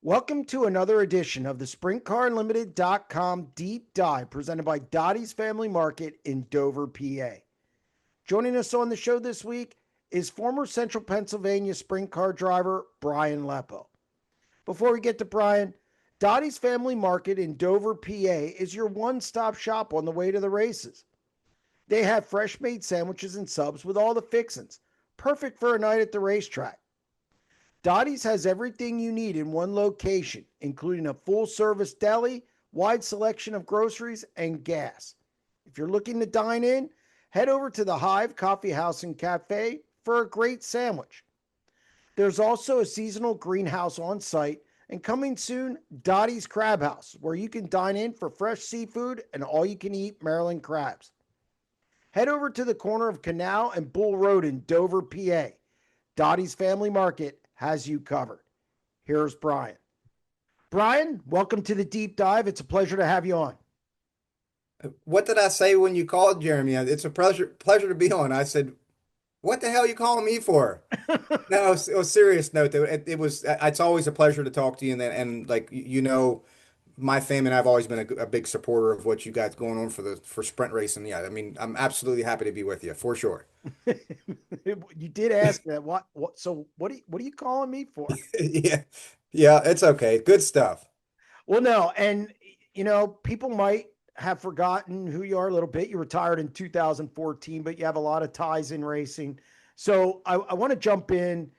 Welcome to another edition of the SprintCarUnlimited.com Deep Dive presented by Dottie's Family Market in Dover, PA. Joining us on the show this week is former Central Pennsylvania sprint car driver Brian Leppo. Before we get to Brian, Dottie's Family Market in Dover, PA is your one-stop shop on the way to the races. They have fresh made sandwiches and subs with all the fixins, perfect for a night at the racetrack. Dottie's has everything you need in one location, including a full service deli, wide selection of groceries, and gas. If you're looking to dine in, head over to the Hive Coffee House and Cafe for a great sandwich. There's also a seasonal greenhouse on site, and coming soon, Dottie's Crab House, where you can dine in for fresh seafood and all you can eat Maryland crabs. Head over to the corner of Canal and Bull Road in Dover, PA. Dottie's Family Market has you covered. Here's Brian. Brian, welcome to the deep dive. It's a pleasure to have you on. What did I say when you called, Jeremy? It's a pleasure to be on. I said, "What the hell are you calling me for?" No, on a serious note, though, it was. It's always a pleasure to talk to you, and like my family and I've always been a big supporter of what you guys going on for sprint racing. Yeah, I mean, I'm absolutely happy to be with you for sure. You did ask that. So what are you calling me for? Yeah, yeah, it's okay. Good stuff. Well, no, and people might have forgotten who you are a little bit. You retired in 2014, but you have a lot of ties in racing. So I want to jump in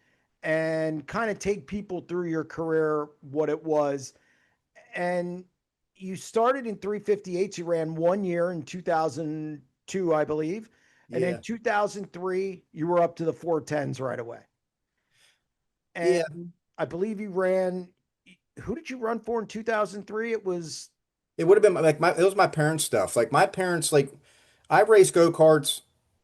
and kind of take people through your career, what it was. And you started in 358s. You ran 1 year in 2002, I believe. And then Yeah, 2003, you were up to the 410s right away. yeah. And I believe you ran, who did you run for in 2003? It was, It would have been like it was my parents' stuff. Like my parents, like I raced go-karts,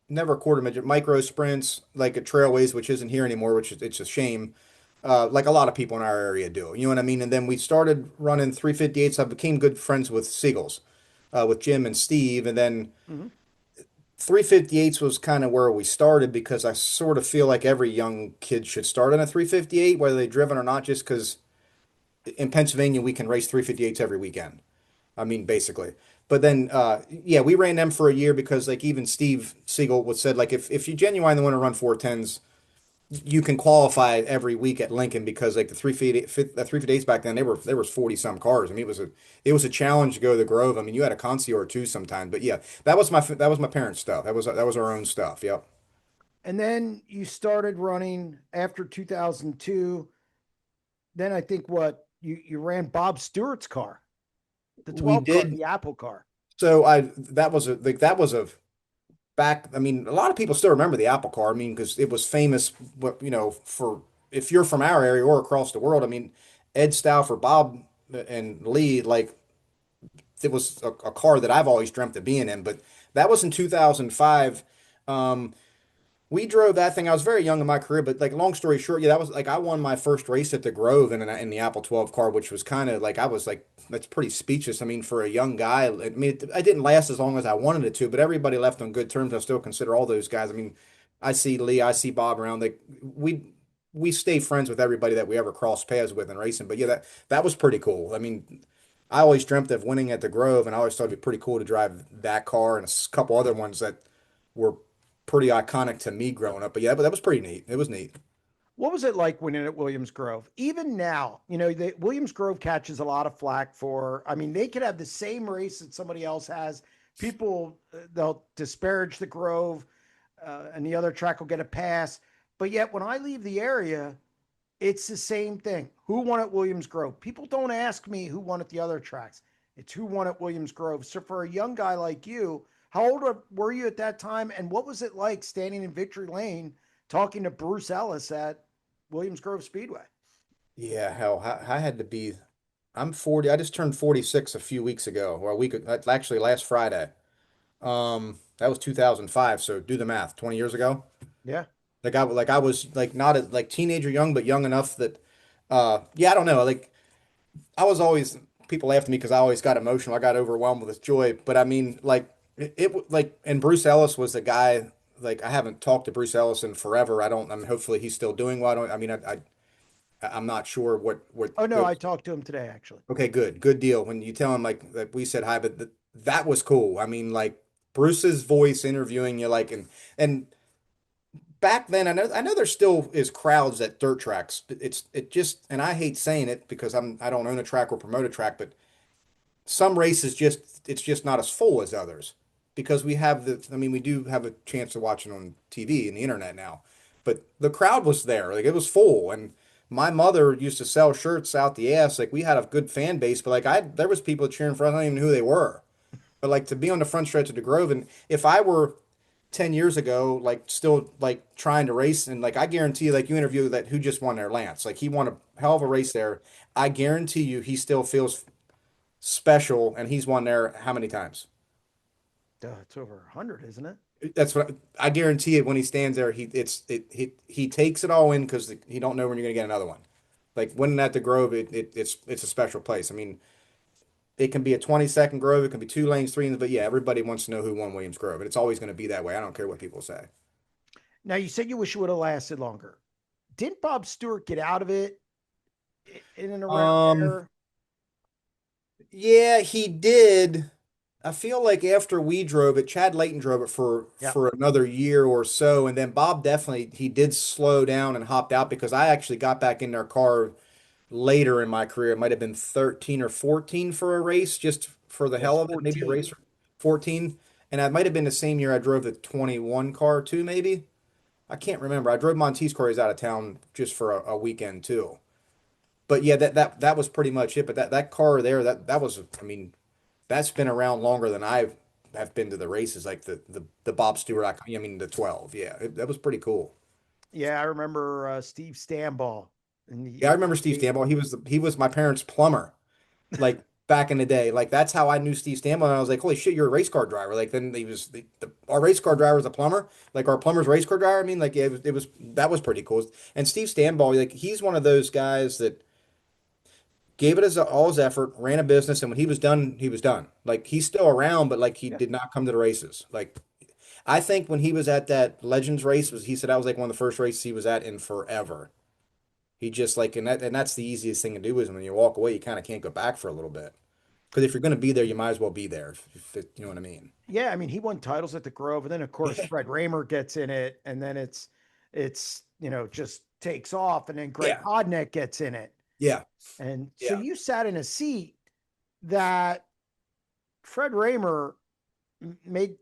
never quarter midget, micro sprints, like at trailways, which isn't here anymore, which is it's a shame. Like a lot of people in our area do. You know what I mean? And then we started running 358s. I became good friends with Seagulls, with Jim and Steve. And then mhm. 358s was kind of where we started because I sort of feel like every young kid should start on a 358, whether they're driven or not, just because in Pennsylvania we can race 358s every weekend. I mean, basically. But then, yeah, we ran them for a year because, like, even Steve Siegel would said, like, if you genuinely want to run 410s, you can qualify every week at Lincoln because, like, the 358s back then, there was 40 some cars. I mean, it was a challenge to go to the Grove. I mean, you had a Conci or two sometimes, but yeah, that was my parents' stuff. That was our own stuff. Yep. And then you started running after 2002. Then I think you ran Bob Stewart's car, the We 12 car, did. the Apple car. So that was a back. I mean, a lot of people still remember the Apple car. I mean, because it was famous, for if you're from our area or across the world. I mean, Ed Stauffer, Bob, and Lee, like it was a car that I've always dreamt of being in. But that was in 2005. Um, we drove that thing. I was very young in my career, but like long story short, yeah, that was like I won my first race at the Grove in the Apple 12 car, which was kind of like I was like that's pretty speechless. I mean, for a young guy, I mean, I didn't last as long as I wanted it to, but everybody left on good terms. I still consider all those guys. I mean, I see Lee, I see Bob around. Like we stay friends with everybody that we ever cross paths with in racing. But yeah, that was pretty cool. I mean, I always dreamt of winning at the Grove, and I always thought it'd be pretty cool to drive that car and a couple other ones that were pretty iconic to me growing up. But yeah, but that was pretty neat. It was neat. What was it like winning at Williams Grove? Even now, Williams Grove catches a lot of flack for, I mean, they could have the same race that somebody else has. People, they'll disparage the Grove, and the other track will get a pass. But yet, when I leave the area, it's the same thing. Who won at Williams Grove? People don't ask me who won at the other tracks. It's who won at Williams Grove. So for a young guy like you, how old were you at that time? And what was it like standing in Victory Lane talking to Bruce Ellis at Williams Grove Speedway? Yeah, hell, I had to be. I'm 40. I just turned 46 a few weeks ago, or a week, actually last Friday. That was 2005. So do the math. 20 years ago. Yeah. Like I was like not a like teenager young, but young enough that, yeah, I don't know. Like I was always people laughed at me because I always got emotional. I got overwhelmed with joy. But I mean, like like, and Bruce Ellis was the guy. Like I haven't talked to Bruce Ellis in forever. I don't. I mean, hopefully he's still doing well. I don't. I mean, I'm not sure what Oh no, goes. I talked to him today actually. Okay, good deal. When you tell him like that we said hi, but that was cool. I mean, like Bruce's voice interviewing you, like and back then, I know there still is crowds at dirt tracks. It just, and I hate saying it because I don't own a track or promote a track, but some races it's just not as full as others because we have I mean, we do have a chance to watch it on TV and the internet now, but the crowd was there, like it was full, and my mother used to sell shirts out the ass. Like we had a good fan base, but like there was people cheering for us. I don't even know who they were, but like to be on the front stretch of the Grove, and if I were 10 years ago, like still like trying to race, and like I guarantee you, like you interview that who just won there, Lance, like he won a hell of a race there. I guarantee you he still feels special, and he's won there how many times? It's over 100, isn't it? That's what I guarantee it. When he stands there, he takes it all in because he don't know when you're gonna get another one. Like winning at the Grove, it's a special place. I mean, it can be a 20-second Grove, it can be 2 lanes, 3 lanes, but yeah, everybody wants to know who won Williams Grove, and it's always going to be that way. I don't care what people say. Now you said you wish it would have lasted longer. Didn't Bob Stewart get out of it in and around Um, there? yeah, he did. I feel like after we drove it, Chad Layton drove it Yeah. for another year or so, and then Bob definitely he did slow down and hopped out because I actually got back in their car later in my career. It might have been 13 or 14 for a race, just for the It was hell of it, maybe a 14. race 14. And it might have been the same year I drove the 21 car too, maybe. I can't remember. I drove Monte's car. He's out of town just for a weekend too. But yeah, that was pretty much it. But that car there, that was, I mean, that's been around longer than I have been to the races, like the Bob Stewart. I mean the 12. Yeah, that was pretty cool. Yeah, I remember Steve Stamball. And Yeah, I remember Steve Stanball. He was my parents' plumber, like back in the day. Like that's how I knew Steve Stanball. And I was like, holy shit, you're a race car driver. Like then he was our race car driver was a plumber. Like our plumber's race car driver. I mean, like yeah, it was that was pretty cool. And Steve Stanball, like he's one of those guys that gave it all his effort, ran a business, and when he was done, he was done. Like he's still around, but like he yeah. did not come to the races. Like I think when he was at that Legends race, he said that was like one of the first races he was at in forever. He just like and that's the easiest thing to do is when you walk away, you kind of can't go back for a little bit. Because if you're going to be there, you might as well be there. You know what I mean? Yeah, I mean, he won titles at the Grove, and then of course Yeah. Fred Raymer gets in it, and then it's just takes off, and then Greg Yeah. Hodneck gets in it. Yeah. And so Yeah. you sat in a seat that Fred Raymer made,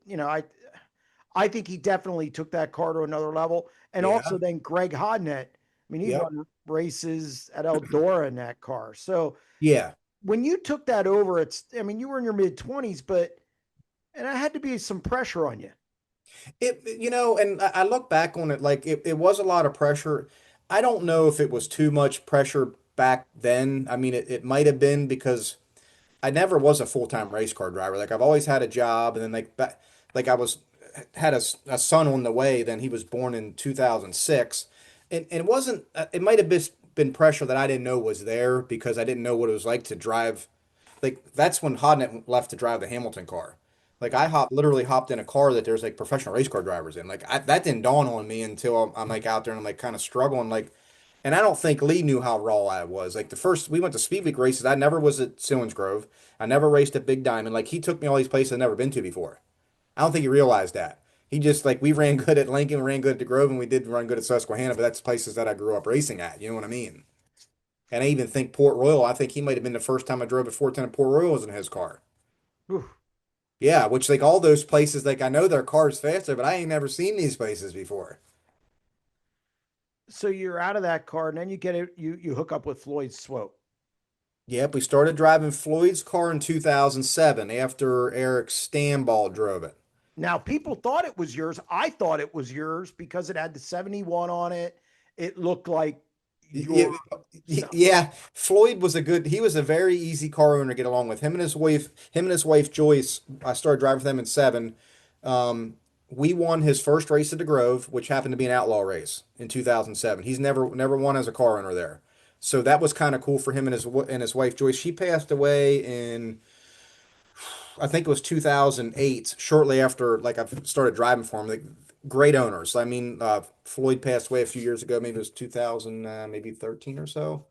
I think he definitely took that car to another level. And also Yeah. then Greg Hodnett, I mean, he'd Yep. run races at Eldora in that car. So Yeah. when you took that over, I mean, you were in your mid 20s, and it had to be some pressure on you. And I look back on it like it was a lot of pressure. I don't know if it was too much pressure back then. I mean, it might have been because I never was a full-time race car driver. Like I've always had a job, and then like I was had a son on the way. Then he was born in 2006, and it wasn't. It might have been pressure that I didn't know was there because I didn't know what it was like to drive. Like that's when Hodnett left to drive the Hamilton car. Like I literally hopped in a car that there's like professional race car drivers in. Like that didn't dawn on me until I'm like out there and I'm like kind of struggling. Like, and I don't think Lee knew how raw I was. Like the first we went to Speed Week races, I never was at Grove. I never raced at Big Diamond. Like he took me all these places I've never been to before. I don't think he realized that. He just like we ran good at Lincoln, we ran good at the Grove, and we did run good at Susquehanna, but that's places that I grew up racing at. You know what I mean? And I even think Port Royal, I think he might have been the first time I drove at 410 at Port Royal was in his car. Whew. Yeah, which like all those places, like I know their cars faster, but I ain't never seen these places before. So you're out of that car, and then you get it, you hook up with Floyd Swope. Yep, we started driving Floyd's car in 2007 after Eric Stamball drove it. Now, people thought it was yours. I thought it was yours because it had the 71 on it. It looked like Yeah, your stuff. yeah, Floyd was he was a very easy car owner to get along with. Him and his wife Joyce, I started driving for them in '07. Um, we won his first race at the Grove, which happened to be an outlaw race in 2007. He's never won as a car owner there. So that was kind of cool for him and his wife Joyce. She passed away in I think it was 2008, shortly after like I started driving for him. Like, great owners. I mean, Floyd passed away a few years ago. Maybe it was 2000, maybe 13 or so.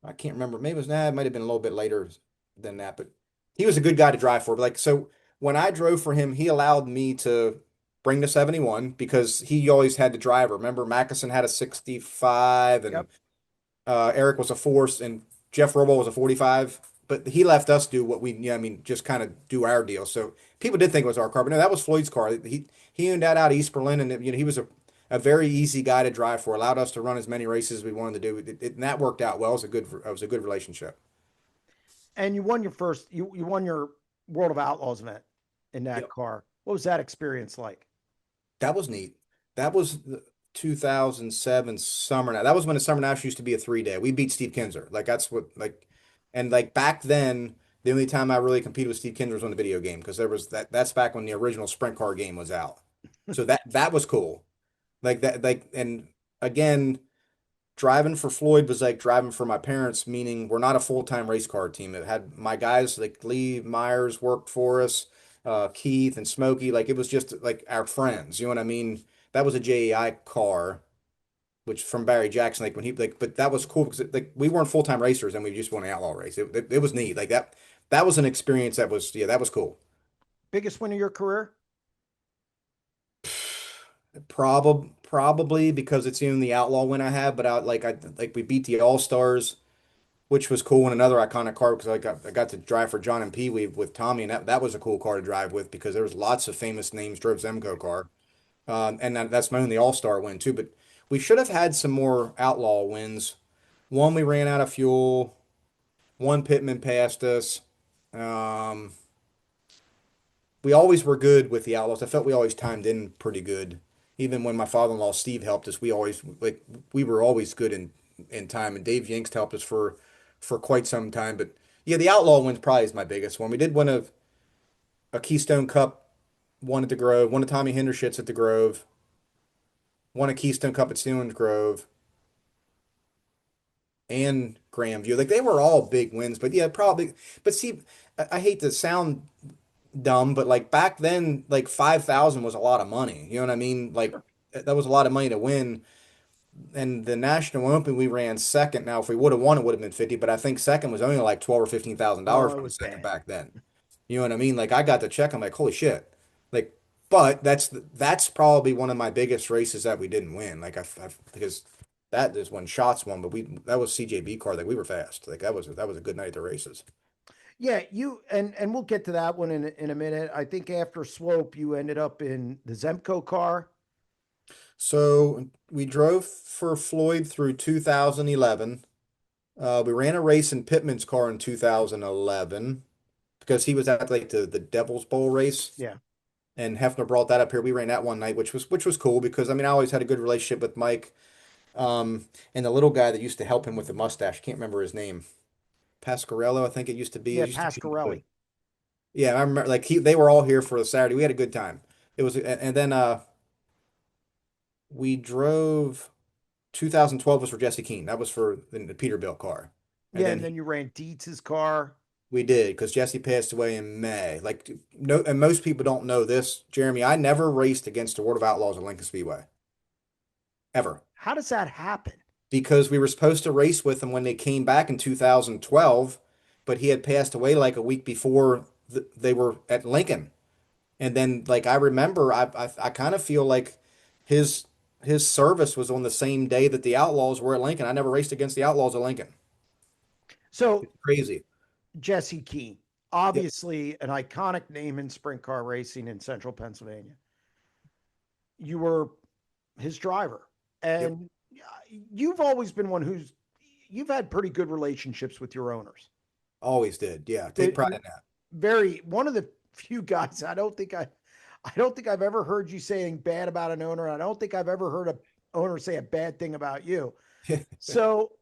I can't remember. Maybe it was, nah, it might have been a little bit later than that, but he was a good guy to drive for. But like, so when I drove for him, he allowed me to bring the 71 because he always had the driver. Remember, Mackeson had a 65 Yep. and Eric was a force and Jeff Robo was a 45. But he left us do what we, I mean, just kind of do our deal. So people did think it was our car, but no, that was Floyd's car. He owned that out of East Berlin, and he was a very easy guy to drive for. Allowed us to run as many races as we wanted to do. And that worked out well. It was a good relationship. And you won your first, you won your World of Outlaws event in that Yep. car. What was that experience like? That was neat. That was the 2007 summer. Now that was when the Summer National used to be a 3 day. We beat Steve Kinzer. Like that's what like, and like back then, the only time I really competed with Steve Kinzer was on the video game because there was that. That's back when the original sprint car game was out. So that was cool. Like that. Like and again, driving for Floyd was like driving for my parents. Meaning we're not a full-time race car team. It had my guys like Lee Myers worked for us, Keith and Smokey. Like it was just like our friends. You know what I mean? That was a JEI car, which from Barry Jackson. Like when he like, but that was cool because like we weren't full-time racers and we just won an outlaw race. It was neat. Like that. That was an experience that was yeah, that was cool. Biggest win of your career? Probably because it's even the outlaw win I have, but I like we beat the All Stars, which was cool, and another iconic car because I got to drive for John and Pee Wee with Tommy, and that was a cool car to drive with because there was lots of famous names drove Zemco car, and that's my only All Star win too. But we should have had some more outlaw wins. One we ran out of fuel. One pitman passed us. Um, we always were good with the Outlaws. I felt we always timed in pretty good. Even when my father-in-law Steve helped us, we were always good in time. And Dave Yingst helped us for quite some time. But yeah, the Outlaw win probably is my biggest one. We did win a Keystone Cup, one at the Grove, one at Tommy Hendershit's at the Grove, won a Keystone Cup at Stevens Grove, and Grandview. Like they were all big wins. But yeah, probably. But see, I hate to sound dumb, but like back then, like 5,000 was a lot of money. You know what I mean? Like that was a lot of money to win. And the National Open, we ran second. Now, if we would have won, it would have been 50, but I think second was only like 12 or $15,000 Oh, it from was second bad. back then. You know what I mean? Like I got the check, I'm like, holy shit. Like, but that's probably one of my biggest races that we didn't win. Like because that is when Shots won, but that was CJB car. Like we were fast. Like that was a good night at the races. Yeah, you and we'll get to that one in a minute. I think after Swope, you ended up in the Zemco car. So we drove for Floyd through 2011. We ran a race in Pittman's car in 2011 because he was at like the Devil's Bowl race, Yeah. and Hefner brought that up here. We ran that one night, which was cool because I mean I always had a good relationship with Mike, and the little guy that used to help him with the mustache. Can't remember his name. Pasquarello, I think it used to be. It Yeah, used to be. Pasquarelli. Yeah, I remember like they were all here for the Saturday. We had a good time. It was, and then we drove. 2012 was for Jesse Keane. That was for the Peterbilt car. And Yeah, then and then you ran Dietz's car. we did because Jesse passed away in May. Like no, and most people don't know this, Jeremy. I never raced against the World of Outlaws at Lincoln Speedway ever How does that happen? because we were supposed to race with him when they came back in 2012, but he had passed away like a week before they were at Lincoln. And then like I remember, I kind of feel like his his service was on the same day that the Outlaws were at Lincoln. I never raced against the Outlaws at Lincoln. So It's crazy. Jesse Keane, Yep. obviously an iconic name in sprint car racing in central Pennsylvania. You were his driver. Yep. And you've always been one who's you've had pretty good relationships with your owners. Always did. Yeah. Take pride in that. Very one of the few guys I don't think I've ever heard you saying bad about an owner. I don't think I've ever heard a owner say a bad thing about you. So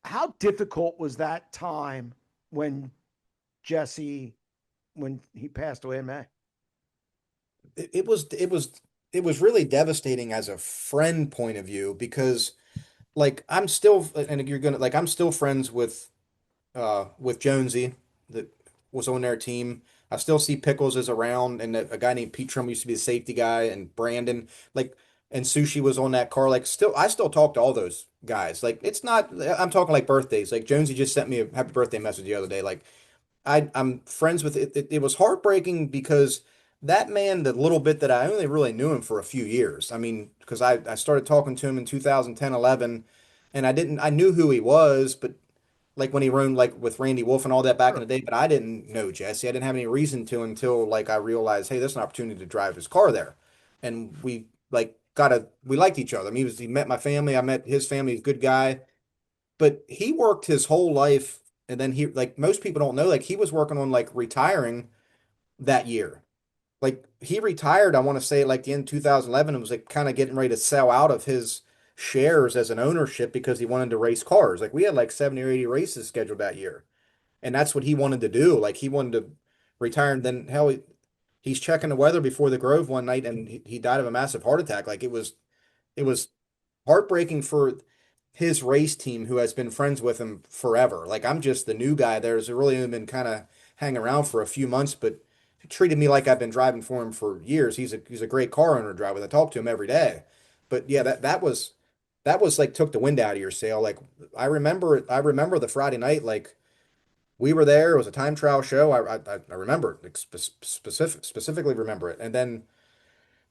how difficult was that time when Jesse when he passed away in May? It was really devastating as a friend point of view because like I'm still and you're gonna like I'm still friends with Jonesy that was on their team. I still see Pickles is around, and a guy named Pete Trim used to be the safety guy, and Brandon, like, and Sushi was on that car. Like, still, I still talk to all those guys. Like, it's not, I'm talking like birthdays. Like, Jonesy just sent me a happy birthday message the other day. Like, I'm friends with it. It was heartbreaking because that man, the little bit that I only really knew him for a few years. I mean, because I started talking to him in 2010, 11, and I knew who he was, but like when he roamed like with Randy Wolf and all that back in the Sure. day, but I didn't know Jesse. I didn't have any reason to until like I realized, hey, there's an opportunity to drive his car there. And we like we liked each other. I mean, he met my family, I met his family, he's a good guy. But he worked his whole life, and then he, like most people don't know, like he was working on like retiring that year. Like he retired, I want to say like the end of 2011, and was like kind of getting ready to sell out of his shares as an ownership because he wanted to race cars. Like we had like 70 or 80 races scheduled that year. And that's what he wanted to do. Like he wanted to retire, and then hell, he's checking the weather before the Grove one night, and he died of a massive heart attack. Like it was heartbreaking for his race team who has been friends with him forever. Like I'm just the new guy. There's really only been kind of hanging around for a few months, but he treated me like I've been driving for him for years. He's a great car owner to drive with. I talk to him every day. But yeah, that was like took the wind out of your sail. Like I remember the Friday night, like we were there. It was a time trial show. I remember it, like specifically remember it. And then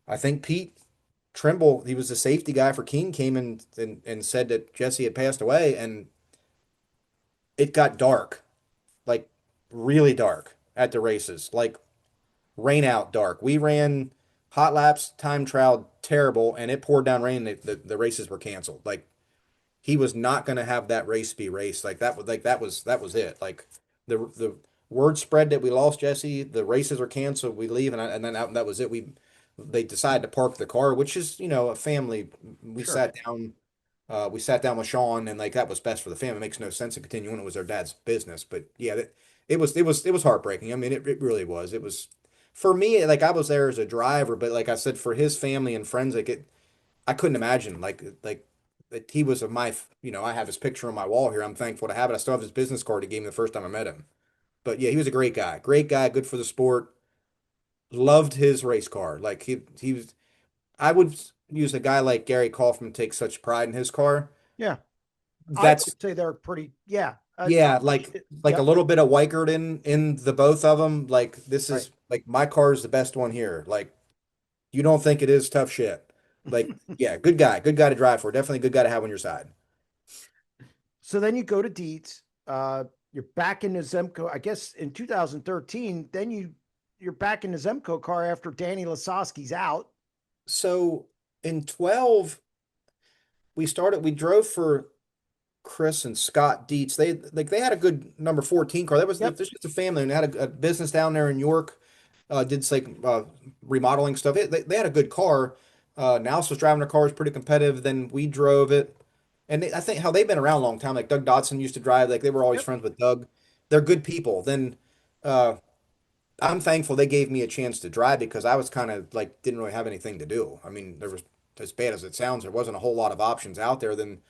I think Pete Trimble, he was the safety guy for Keane, came in and said that Jesse had passed away, and it got dark, like really dark at the races, like rain out dark. We ran hot laps, time trial, terrible, and it poured down rain. The races were canceled. Like he was not going to have that race be raced. That was it. Like the word spread that we lost Jesse. The races are canceled. We leave, and then that was it. They decided to park the car, which is a family. We Sure. sat down. We sat down with Sean, and like that was best for the family. It makes no sense to continue when it was their dad's business. But yeah, it was heartbreaking. I mean, it really was. It was for me. Like I was there as a driver, but like I said, for his family and friends, like I couldn't imagine like that he was I have his picture on my wall here. I'm thankful to have it. I still have his business card he gave me the first time I met him. But yeah, he was a great guy. Great guy, good for the sport. Loved his race car. Like he was I would use a guy like Gary Kaufman take such pride in his car. Yeah. I That's would say they're pretty, yeah. yeah, like a Yep. little bit of Weichert in the both of them. Like this Right. is like my car is the best one here. Like you don't think it is tough shit. Like yeah, good guy to drive for. Definitely a good guy to have on your side. So then you go to Dietz. You're back in the Zemco. I guess in 2013, then you're back in the Zemco car after Danny Lasowski's out. So in 12, we drove for Chris and Scott Dietz. They had a good number 14 car. That was Yep. there's just a family and they had a business down there in York. Did like remodeling stuff. They had a good car. Nels was driving their car, was pretty competitive. Then we drove it. And I think how they've been around a long time. Like Doug Dodson used to drive. Like they were always Yep. friends with Doug. They're good people. Then uh, I'm thankful they gave me a chance to drive because I was kind of like didn't really have anything to do. I mean, there was as bad as it sounds, there wasn't a whole lot of options out there. Then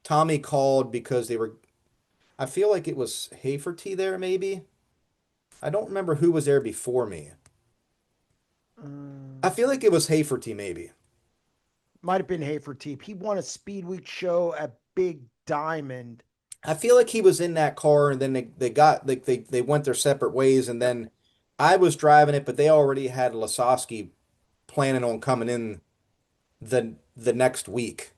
Tommy called because I feel like it was Haferty there maybe. I don't remember who was there before me. I feel like it was Haferty maybe. Might have been Haferteep. He won a Speed Week show at Big Diamond. I feel like he was in that car and then they got like they went their separate ways and Yep. then I was driving it, but they already had Lasowski planning on coming in the next week.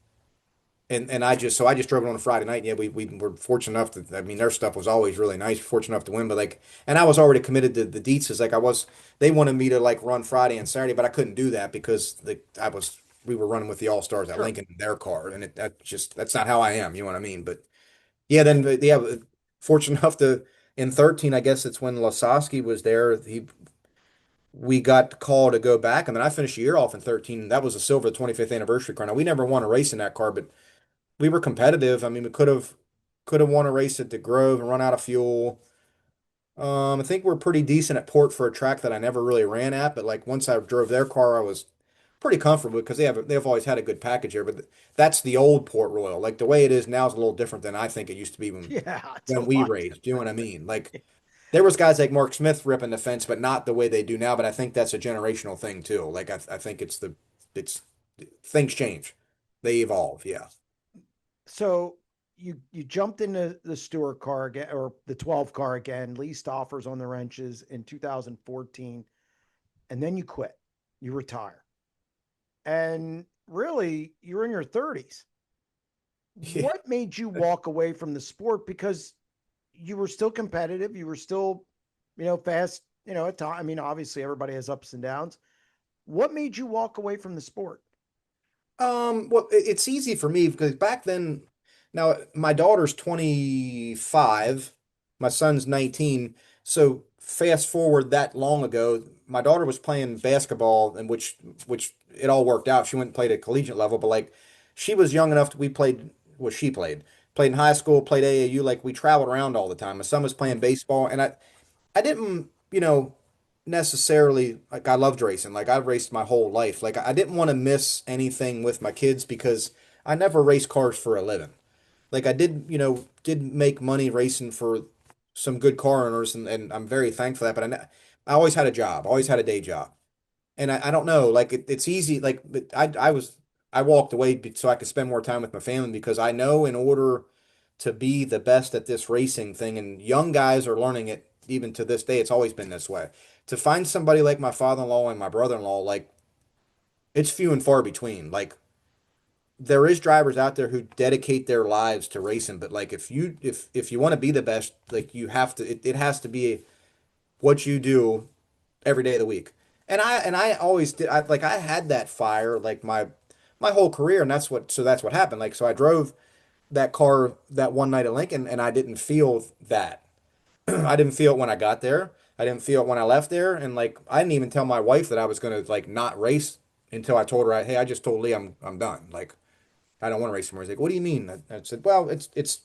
And I just drove it on a Friday night. Yeah, we were fortunate enough to, I mean, their stuff was always really nice, fortunate enough to win, but like, and I was already committed to the Dietz's. Like they wanted me to like run Friday and Saturday, but I couldn't do that because we were running with the All-Stars at Sure. Lincoln in their car. And that's not how I am. You know what I mean? But yeah, then, yeah, fortunate enough in 13, I guess it's when Lasowski was there. We got the call to go back, and then I finished the year off in 13. That was a silver 25th anniversary car. Now we never won a race in that car, but we were competitive. I mean, we could have won a race at the Grove and run out of fuel. I think we're pretty decent at Port for a track that I never really ran at, but like once I drove their car, I was pretty comfortable because they've always had a good package here. But that's the old Port Royal. Like the way it is now is a little different than I think it used to be when Yeah, it's a when we lot raced. Do you know different. what I mean? Like There was guys like Mark Smith ripping the fence, but not the way they do now. But I think that's a generational thing too. Like I think it's things change, they evolve. Yeah. So you jumped into the Stewart car again, or the 12 car again, leased offers on the wrenches in 2014, and then you quit. You retire. And really, you're in your 30s. Yeah. What made you walk away from the sport? Because you were still competitive, you were still, fast, at time. I mean, obviously everybody has ups and downs. What made you walk away from the sport? Well, it's easy for me because back then, now my daughter's 25, my son's 19. So fast forward that long ago, my daughter was playing basketball, and which it all worked out. She went and played at collegiate level, but like she was young enough to we played what she played in high school, played AAU. Like we traveled around all the time. My son was playing baseball, and I didn't, necessarily like I loved racing. Like I've raced my whole life. Like I didn't want to miss anything with my kids because I never raced cars for a living. Like I did, did make money racing for some good car owners, and I'm very thankful for that. But I always had a job, always had a day job. And I don't know, like it's easy, like but I walked away so I could spend more time with my family because I know in order to be the best at this racing thing, and young guys are learning it even to this day, it's always been this way. To find somebody like my father-in-law and my brother-in-law, like it's few and far between. Like there is drivers out there who dedicate their lives to racing, but like if you want to be the best, like you have to it has to be what you do every day of the week. And I always did. I had that fire like my whole career, and that's what happened. Like so, I drove that car that one night at Lincoln, and I didn't feel that. I didn't feel it when I got there. I didn't feel it when I left there, and like I didn't even tell my wife that I was gonna like not race until I told her, hey, I just told Lee I'm done. Like I don't want to race anymore. He's like, what do you mean? I said, well, it's.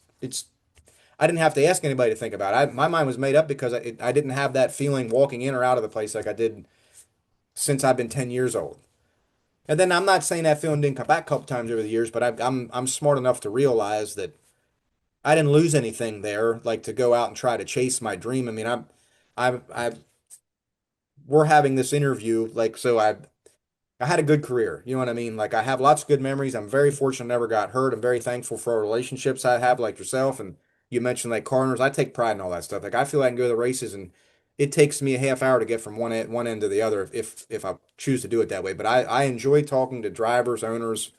I didn't have to ask anybody to think about it. My mind was made up because I didn't have that feeling walking in or out of the place like I did since I've been 10 years old. And then I'm not saying that feeling didn't come back a couple times over the years, but I'm smart enough to realize that I didn't lose anything there, like to go out and try to chase my dream. I mean, I we're having this interview, like so I had a good career. You know what I mean? Like I have lots of good memories. I'm very fortunate I never got hurt. I'm very thankful for our relationships I have, like yourself. And you mentioned like corners. I take pride in all that stuff. Like I feel I can go to the races and it takes me a half hour to get from one end to the other if I choose to do it that way. But I enjoy talking to drivers, owners,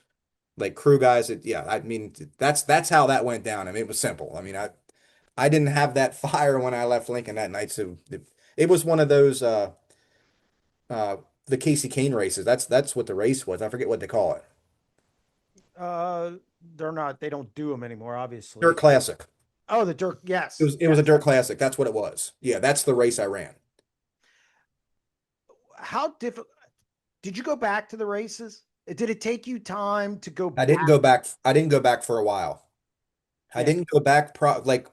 like crew guys. Yeah, I mean that's how that went down. I mean it was simple. I mean I didn't have that fire when I left Lincoln that night. So it was one of those uh the Casey Kane races. That's what the race was. I forget what they call it. Uh, they don't do them anymore, Dirt obviously. Classic. Oh, the dirt. It Yes, was a yes. Dirt Classic. That's what it was. Yeah, that's the race I ran. How difficult? Did you go back to the races? Did it take you time to go I back? didn't go back. I didn't go back for a while. I Yeah, didn't go back like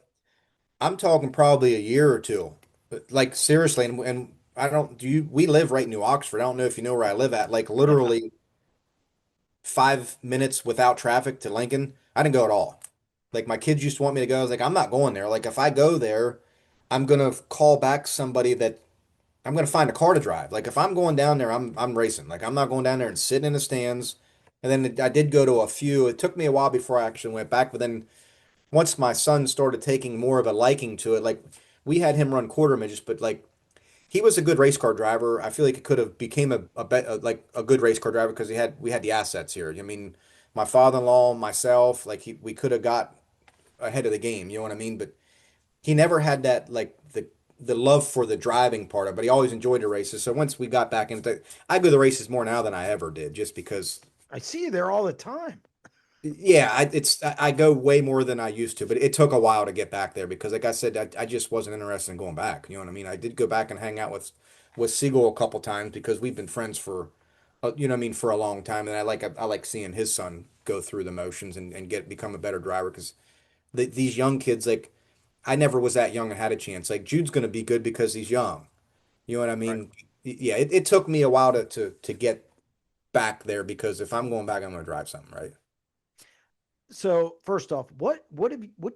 I'm talking probably a year or two. Like seriously, and I don't do you we live right in New Oxford. I don't know if you know where I live at. Like yeah. literally 5 minutes without traffic to Lincoln. I didn't go at all. Like my kids used to want me to go. I was like, I'm not going there. Like if I go there, I'm gonna call back somebody that I'm gonna find a car to drive. Like if I'm going down there, I'm racing. Like I'm not going down there and sitting in the stands. And then I did go to a few. It took me a while before I actually went back, but then once my son started taking more of a liking to it, like we had him run quarter midgets, but like he was a good race car driver. I feel like it could have became like a good race car driver because we had the assets here. I mean, my father-in-law, myself, like we could have got ahead of the game. You know what I mean? But he never had that like the love for the driving part of it, but he always enjoyed the races. So once we got back into I go to the races more now than I ever did, just because I see you there all the time. yeah, I go way more than I used to, but it took a while to get back there because like I said, I just wasn't interested in going back. You know what I mean? I did go back and hang out with Siegel a couple times because we've been friends for you know what I mean, for a long time, and I like seeing his son go through the motions and get become a better driver because these young kids like I never was that young and had a chance. Like Jude's going to be good because he's young. You know what I Right. mean? Yeah, it took me a while to get back there because if I'm going back, I'm going to drive something, right? So first off, what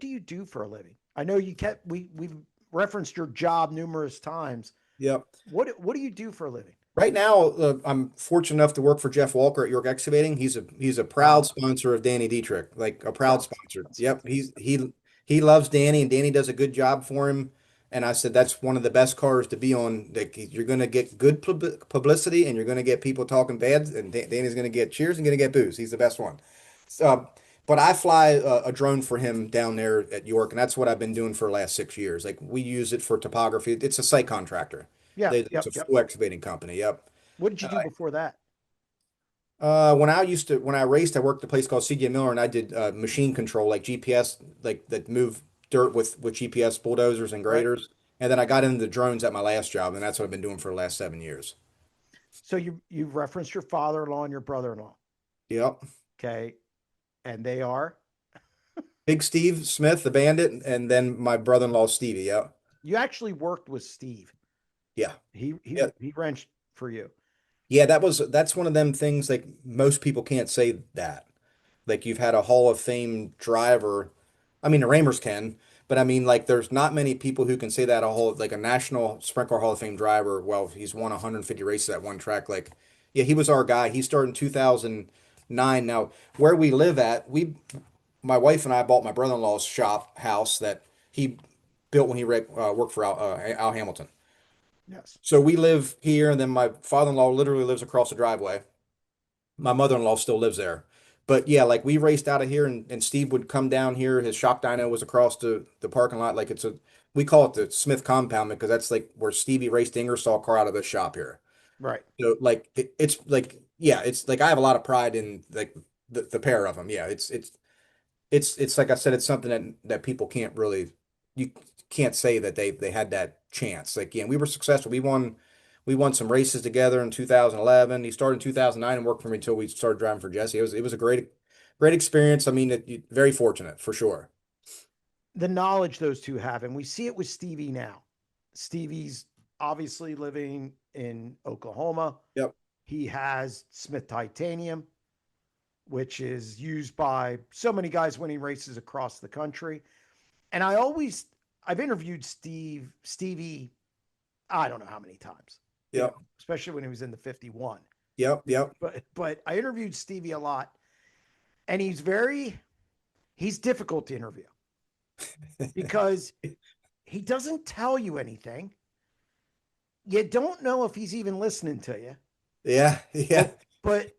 do you do for a living? I know you kept we've referenced your job numerous times. Yep. What do you do for a living? Right now, I'm fortunate enough to work for Jeff Walker at York Excavating. He's a proud Uh, sponsor of Danny Dietrich, like a proud yes, sponsor. that's Yep, fantastic. he loves Danny, and Danny does a good job for him. And I said that's one of the best cars to be on. Like you're going to get good publicity, and you're going to get people talking bad, and Danny's going to get cheers and going to get boos. He's the best one. So, but I fly a drone for him down there at York, and that's what I've been doing for the last 6 years. Like we use it for topography. It's a site contractor. Yeah, It's yep, a yep. full excavating company. Yep. What did you do before that? When I raced, I worked at a place called CJ Miller, and I did machine control, like GPS, like that move dirt with GPS bulldozers and Right. graders. And then I got into the drones at my last job, and that's what I've been doing for the last 7 years. So you've referenced your father-in-law and your brother-in-law. Yep. Okay. And they are Big Steve Smith, the bandit, and then my brother-in-law Stevie. Yep. you actually worked with Steve. Yeah. He he Yeah. he wrenched for you. Yeah, that's one of them things like most people can't say that. Like you've had a Hall of Fame driver. I mean, the Ramers can, but I mean, like, there's not many people who can say that like a national sprint car Hall of Fame driver. Well, he's won 150 races at one track. Like, yeah, he was our guy. He started in 2009. Now, where we live at, my wife and I bought my brother-in-law's shop house that he built when he worked for Al Hamilton. Yes. So we live here, and then my father-in-law literally lives across the driveway. My mother-in-law still lives there. But yeah, like we raced out of here and Steve would come down here. His shock dyno was across the parking lot. Like we call it the Smith compound because that's like where Stevie raced Ingersoll car out of the shop here. Right. So like it's like, yeah, it's like I have a lot of pride in like the pair of them. Yeah, it's like I said, it's something that people can't really, you can't say that they had that chance. Like, yeah, we were successful. We won some races together in 2011. He started in 2009 and worked for me until we started driving for Jesse. It was a great experience. I mean, very fortunate for sure. The knowledge those two have, and we see it with Stevie now. Stevie's obviously living in Oklahoma. Yep. He has Smith Titanium, which is used by so many guys winning races across the country. And I've interviewed Stevie, I don't know how many times, Yep. especially when he was in the 51. Yep. Yep. But I interviewed Stevie a lot, and he's difficult to interview because he doesn't tell you anything. You don't know if he's even listening to you. Yeah. Yeah. But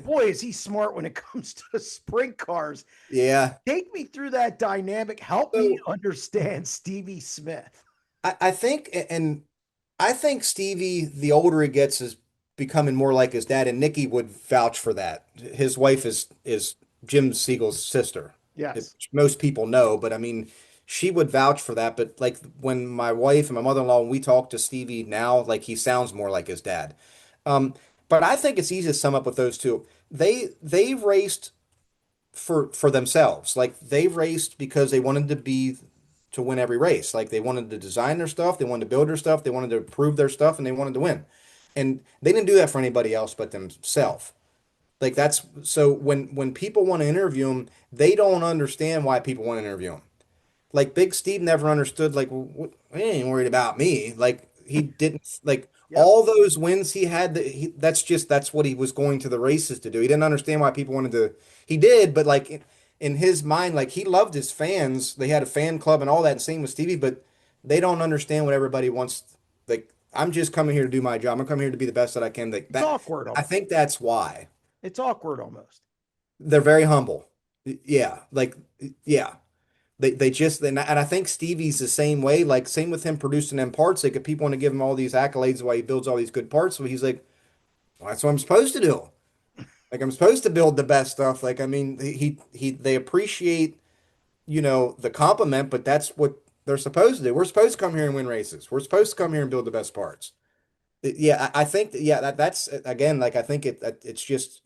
boy, is he smart when it comes to sprint cars. Yeah. Take me through that dynamic. Help me So understand Stevie Smith. I think, and I think Stevie, the older he gets, is becoming more like his dad, and Nikki would vouch for that. His wife is Jim Siegel's sister, Yes. which most people know, but I mean, she would vouch for that. But like when my wife and my mother-in-law, when we talk to Stevie now, like he sounds more like his dad. Um, but I think it's easy to sum up with those two. They raced for themselves. Like they raced because they wanted to win every race. Like they wanted to design their stuff, they wanted to build their stuff, they wanted to prove their stuff, and they wanted to win. And they didn't do that for anybody else but themselves. Like that's so when people want to interview them, they don't understand why people want to interview them. Like Big Steve never understood, like, well, he ain't worried about me. Like he didn't like Yep. all those wins he had. That's what he was going to the races to do. He didn't understand why people wanted to. He did, but like in his mind, like he loved his fans. They had a fan club and all that. And same with Stevie, but they don't understand what everybody wants. Like I'm just coming here to do my job. I'm coming here to be the best that I can. Like It's that. awkward I almost. think that's why It's awkward almost. they're very humble. Yeah, like yeah. They just and I think Stevie's the same way. Like same with him producing them parts. Like if people want to give him all these accolades while he builds all these good parts, so he's like, well, that's what I'm supposed to do. Like I'm supposed to build the best stuff. Like I mean, they appreciate the compliment, but that's what they're supposed to do. We're supposed to come here and win races. We're supposed to come here and build the best parts. Yeah, I think yeah that's again like I think it's just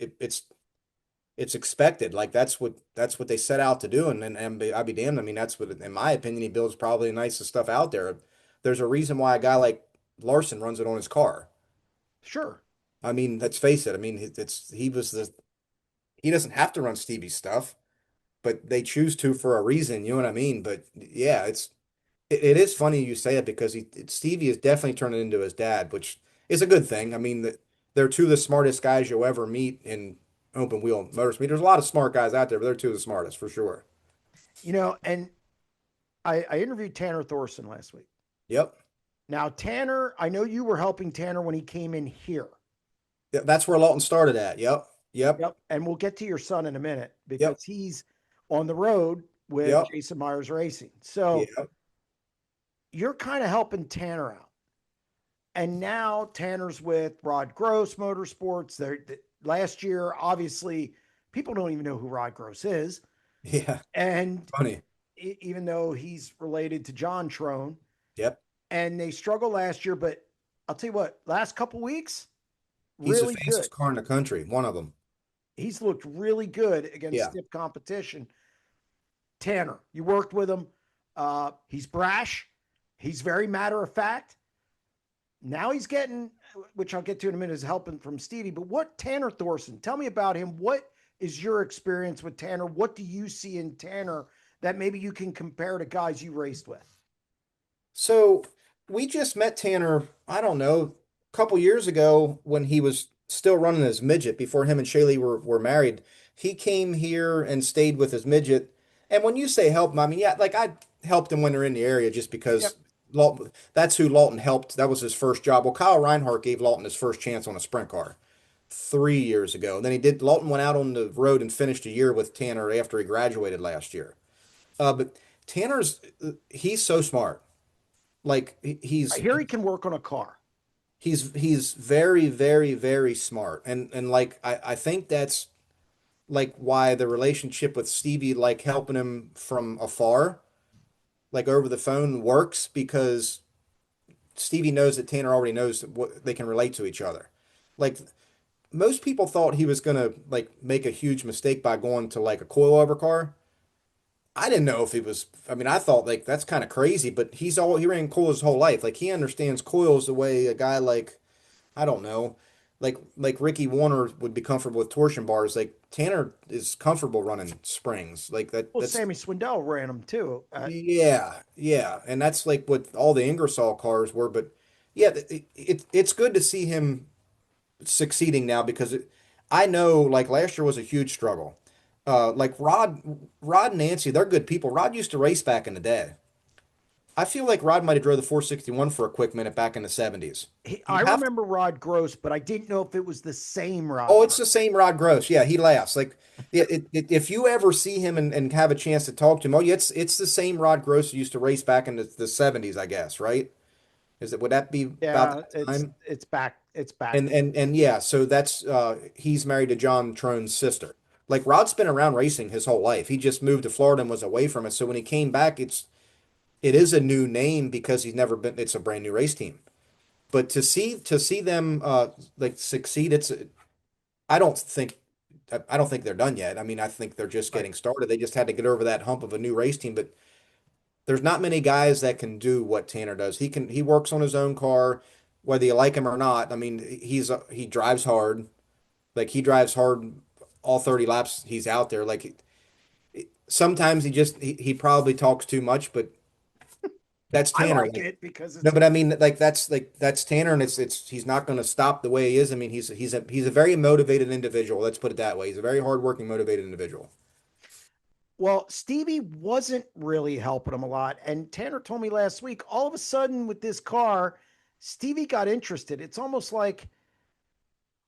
it's expected. Like that's what they set out to do. And I'd be damned. I mean, that's what, in my opinion, he builds probably the nicest stuff out there. There's a reason why a guy like Larson runs it on his car. Sure. I mean, let's face it. I mean, he doesn't have to run Stevie's stuff, but they choose to for a reason. You know what I mean? But yeah, it is funny you say it because Stevie is definitely turning into his dad, which is a good thing. I mean, they're two of the smartest guys you'll ever meet in open wheel motorsport. There's a lot of smart guys out there, but they're two of the smartest for sure. And I interviewed Tanner Thorson last week. Yep. Now, Tanner, I know you were helping Tanner when he came in here. Yeah, that's where Lawton started at. Yep. Yep. Yep. And we'll get to your son in a minute Yep. because he's on the road with Yep. Jason Myers Racing. So Yep. you're kind of helping Tanner out. And now Tanner's with Rod Gross Motorsports. Last year, obviously, people don't even know who Rod Gross is. Yeah. And Funny. even though he's related to John Trone, Yep. and they struggled last year, but I'll tell you what, last couple weeks, He's the really good. fastest car in the country, one of them. He's looked really good against Yeah. stiff competition. Tanner, you worked with him. He's brash. He's very matter of fact. Now he's getting, which I'll get to in a minute, is helping from Stevie. But what Tanner Thorson? Tell me about him. What is your experience with Tanner? What do you see in Tanner that maybe you can compare to guys you raced with? So we just met Tanner, I don't know, a couple years ago when he was still running his midget before him and Shaylee were married. He came here and stayed with his midget. And when you say help him, I mean, yeah, like I helped him when they're in the area just because Yep. That's who Lawton helped. That was his first job. Well, Kyle Reinhardt gave Lawton his first chance on a sprint car 3 years ago. And then Lawton went out on the road and finished a year with Tanner after he graduated last year. But he's so smart. Like I hear he can work on a car. he's very, very, very smart. And like I think that's like why the relationship with Stevie, like helping him from afar, like over the phone, works because Stevie knows that Tanner already knows what they can relate to each other. Like most people thought he was gonna like make a huge mistake by going to like a coilover car. I didn't know if he was. I mean, I thought like that's kind of crazy, but he ran coils his whole life. Like he understands coils the way a guy like I don't know, like Ricky Warner would be comfortable with torsion bars. Like Tanner is comfortable running springs. Like that. Well, That's Sammy Swindell ran them too. yeah, yeah, and that's like what all the Ingersoll cars were. But yeah, it's good to see him succeeding now because I know like last year was a huge struggle. Like Rod and Nancy, they're good people. Rod used to race back in the day. I feel like Rod might have drove the 461 for a quick minute back in the 70s. I You have to. remember Rod Gross, but I didn't know if it was the same Rod Oh, Gross. it's the same Rod Gross. Yeah, he laughs. Like, yeah, if you ever see him and have a chance to talk to him, oh, yeah, it's the same Rod Gross who used to race back in the 70s, I guess, right? Would that be about Yeah, that time? it's back. It's back. And yeah, so that's he's married to John Trone's sister. Like Rod's been around racing his whole life. He just moved to Florida and was away from it. So when he came back, it is a new name because he's never been. It's a brand new race team. But to see them like succeed, I don't think I don't think they're done yet. I mean, I think they're just Right. getting started. They just had to get over that hump of a new race team. But there's not many guys that can do what Tanner does. He works on his own car, whether you like him or not. I mean, he drives hard. Like he drives hard all 30 laps he's out there. Like sometimes he probably talks too much, but that's I Tanner. like Like it because no, it's but I mean like that's Tanner, and it's he's not going to stop the way he is. I mean, he's a very motivated individual. Let's put it that way. He's a very hardworking, motivated individual. well, Stevie wasn't really helping him a lot. And Tanner told me last week, all of a sudden with this car, Stevie got interested. It's almost like,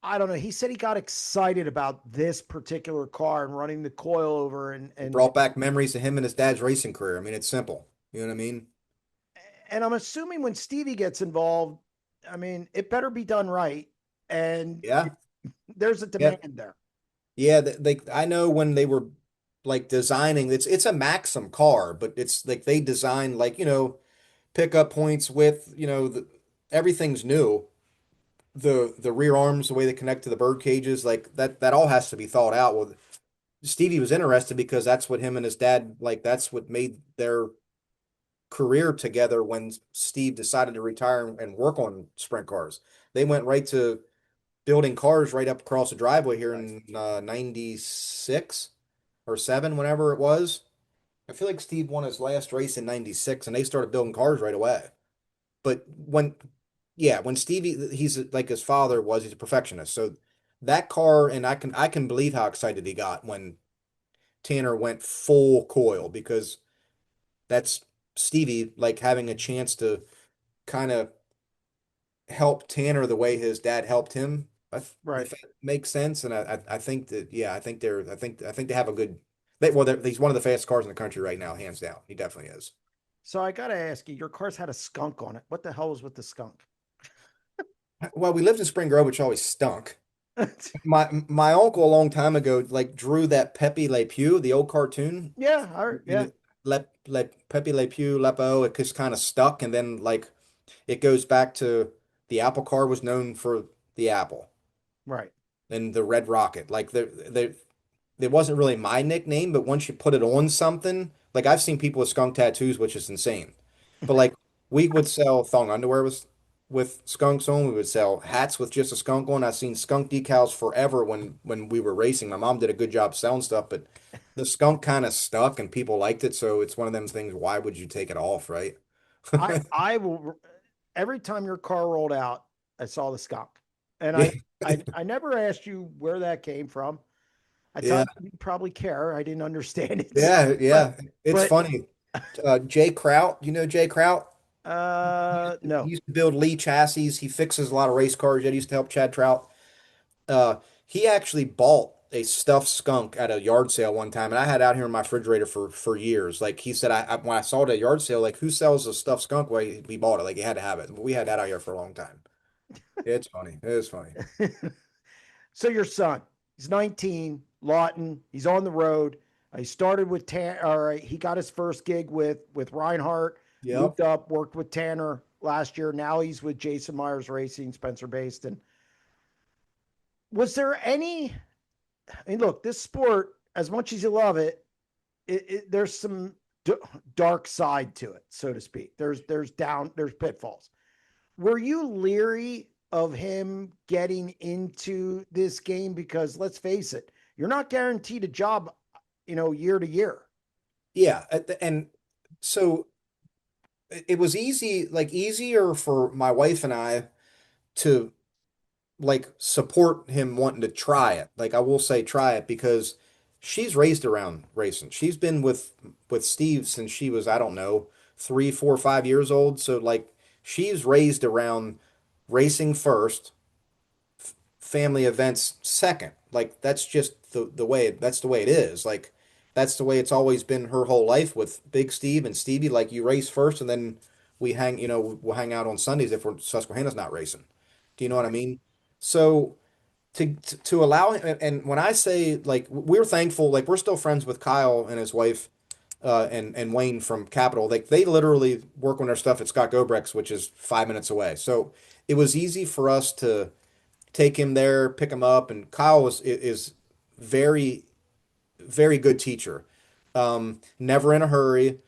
I don't know. He said he got excited about this particular car and running the coilover It and brought back memories to him and his dad's racing career. I mean, it's simple. You know what I mean? and I'm assuming when Stevie gets involved, I mean, it better be done right. And Yeah, there's a yeah, demand there. yeah. I know when they were like designing, it's a Maxim car, but it's like they designed like pickup points with everything's new. The rear arms, the way they connect to the bird cages, like that all has to be thought out. Well, Stevie was interested because that's what him and his dad like. That's what made their career together when Steve decided to retire and work on sprint cars. They went right to building cars right up across the driveway here Right. in 96 or 7, whenever it was. I feel like Steve won his last race in '96, and they started building cars right away. But yeah, when Stevie, he's like his father was, he's a perfectionist. So that car, and I can believe how excited he got when Tanner went full coil because that's Stevie like having a chance to kind of help Tanner the way his dad helped him. Right. If that makes sense, and I think that yeah, I think they have a good. He's one of the fastest cars in the country right now, hands down. He definitely is. So I got to ask you, your car's had a skunk on it. What the hell was with the skunk? Well, we lived in Spring Grove, which always stunk. My uncle a long time ago like drew that Pepe Le Pew, the old cartoon, Yeah, and yeah, Pepe Le Pew Leppo. It just kind of stuck, and then like it goes back to the Apple car was known for the apple right. and the red rocket. Like the it wasn't really my nickname, but once you put it on something, like I've seen people with skunk tattoos, which is insane. But like we would sell thong underwear with skunks on. We would sell hats with just a skunk on. I've seen skunk decals forever when we were racing. My mom did a good job selling stuff, but the skunk kind of stuck and people liked it. So it's one of them things. Why would you take it off, right? I will every time your car rolled out, I saw the skunk. And Yeah, I never asked you where that came from. I yeah, thought you probably care. I didn't understand it. yeah, But yeah. It's but funny. Jay Kraut, you know Jay Kraut? He no. used to build Lee chassis. He fixes a lot of race cars. He used to help Chad Trout. Uh, he actually bought a stuffed skunk at a yard sale one time, and I had it out here in my refrigerator for years. Like he said, when I saw it at a yard sale, like who sells a stuffed skunk? Well, we bought it. Like he had to have it. We had that out here for a long time. It's funny. It is funny. So your son, he's 19, Lawton. He's on the road. He started with Or he got his first gig with Reinhardt. Yep. Moved up, worked with Tanner last year. Now he's with Jason Myers Racing, Spencer Baston. Was there any? I mean, look, this sport, as much as you love it, there's some dark side to it, so to speak. There's pitfalls. Were you leery of him getting into this game? Because let's face it, you're not guaranteed a job, year to year. Yeah. And so it was easy, like easier for my wife and I to like support him wanting to try it. Like I will say try it because she's raised around racing. She's been with Steve since she was, I don't know, 3, 4, 5 years old. So like she's raised around racing first, family events second. Like that's just that's the way it is. Like that's the way it's always been her whole life with Big Steve and Stevie. Like you race first and then we'll hang out on Sundays if Susquehanna's not racing. Do you know what I Right. mean? So to allow him, and when I say like we're thankful, like we're still friends with Kyle and his wife, and Wayne from Capital. Like they literally work on their stuff at Scott Gobrecht's, which is 5 minutes away. So it was easy for us to take him there, pick him up, and Kyle is very very good teacher. Never in a hurry.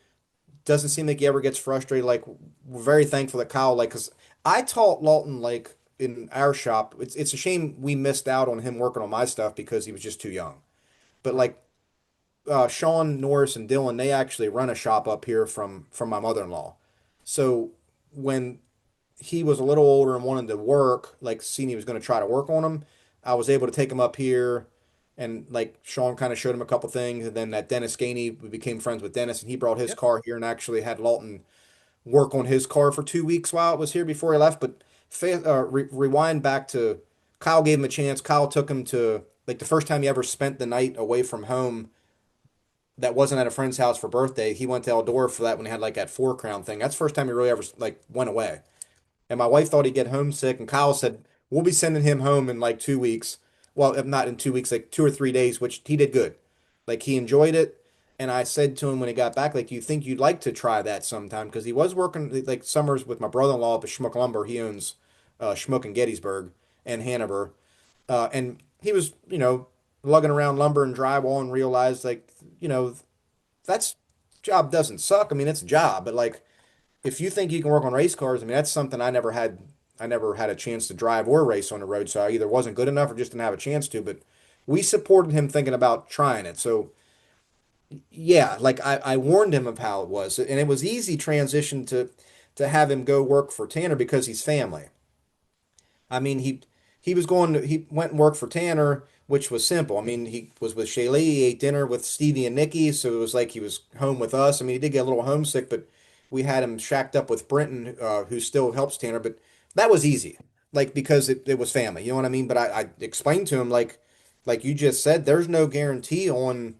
Doesn't seem like he ever gets frustrated. Like we're very thankful that Kyle because I taught Lawton like in our shop. It's a shame we missed out on him working on my stuff because he was just too young. But Right. like Sean Norris and Dylan, they actually run a shop up here from my mother-in-law. So when he was a little older and wanted to work, like seeing he was going to try to work on him, I was able to take him up here and like Sean kind of showed him a couple things. And then that Dennis Gainey, we became friends with Dennis and he brought his Yep. car here and actually had Lawton work on his car for 2 weeks while it was here before he left. But rewind back to Kyle gave him a chance. Kyle took him to like the first time he ever spent the night away from home that wasn't at a friend's house for birthday. He went to Eldora for that when he had like that 4 Crown thing. That's the first time he really ever like went away. And my wife thought he'd get homesick, and Kyle said, "We'll be sending him home in like 2 weeks. Well, if not in 2 weeks, like 2 or 3 days," which he did good. Like he enjoyed it. And I said to him when he got back, like, "You think you'd like to try that sometime?" Because he was working like summers with my brother-in-law up at Schmuck Lumber. He owns Schmuck in Gettysburg and Hanover. And he was, lugging around lumber and drywall and realized like, that's job doesn't suck. I mean, it's a job, but like if you think you can work on race cars, I mean, that's something I never had a chance to drive or race on the road. So I either wasn't good enough or just didn't have a chance to, but we supported him thinking about trying it. So yeah, like I warned him of how it was, and it was easy transition to have him go work for Tanner because he's family. I mean, he went and worked for Tanner, which was simple. I mean, he was with Shaylee, he ate dinner with Stevie and Nikki, so it was like he was home with us. I mean, he did get a little homesick, but we had him shacked up with Brenton, who still helps Tanner. But that was easy, like because it was family. You know what I mean? But I explained to him like you just said, there's no guarantee on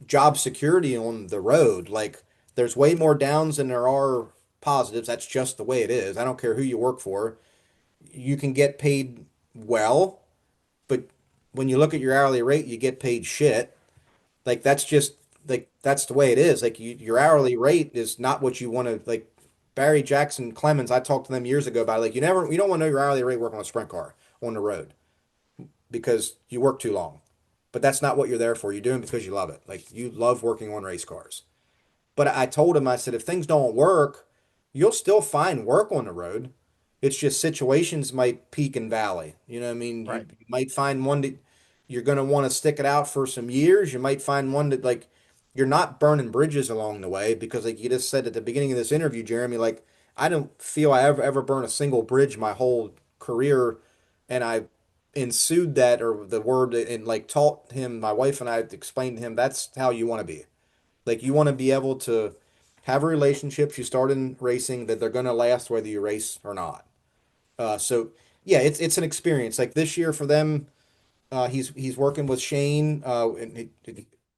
job security on the road. Like there's way more downs than there are positives. That's just the way it is. I don't care who you work for. You can get paid well, but when you look at your hourly rate, you get paid shit. Like that's just like that's the way it is. Like your hourly rate is not what you want to like. Barry Jackson Clemens, I talked to them years ago about like you don't want to know your hourly rate working on a sprint car on the road because you work too long. But that's not what you're there for. You're doing it because you love it. Like you love working on race cars. But I told him, I said, if things don't work, you'll still find work on the road. It's just situations might peak and valley. You know what I mean? You, Right. you might find one that you're going to want to stick it out for some years. You might find one that like you're not burning bridges along the way because like you just said at the beginning of this interview, Jeremy, like I don't feel I ever burn a single bridge my whole career. And I ensued that or the word and like taught him, my wife and I explained to him that's how you want to be. Like you want to be able to have relationships you start in racing that they're going to last whether you race or not. So yeah, it's an experience. Like this year for them, he's working with Shane.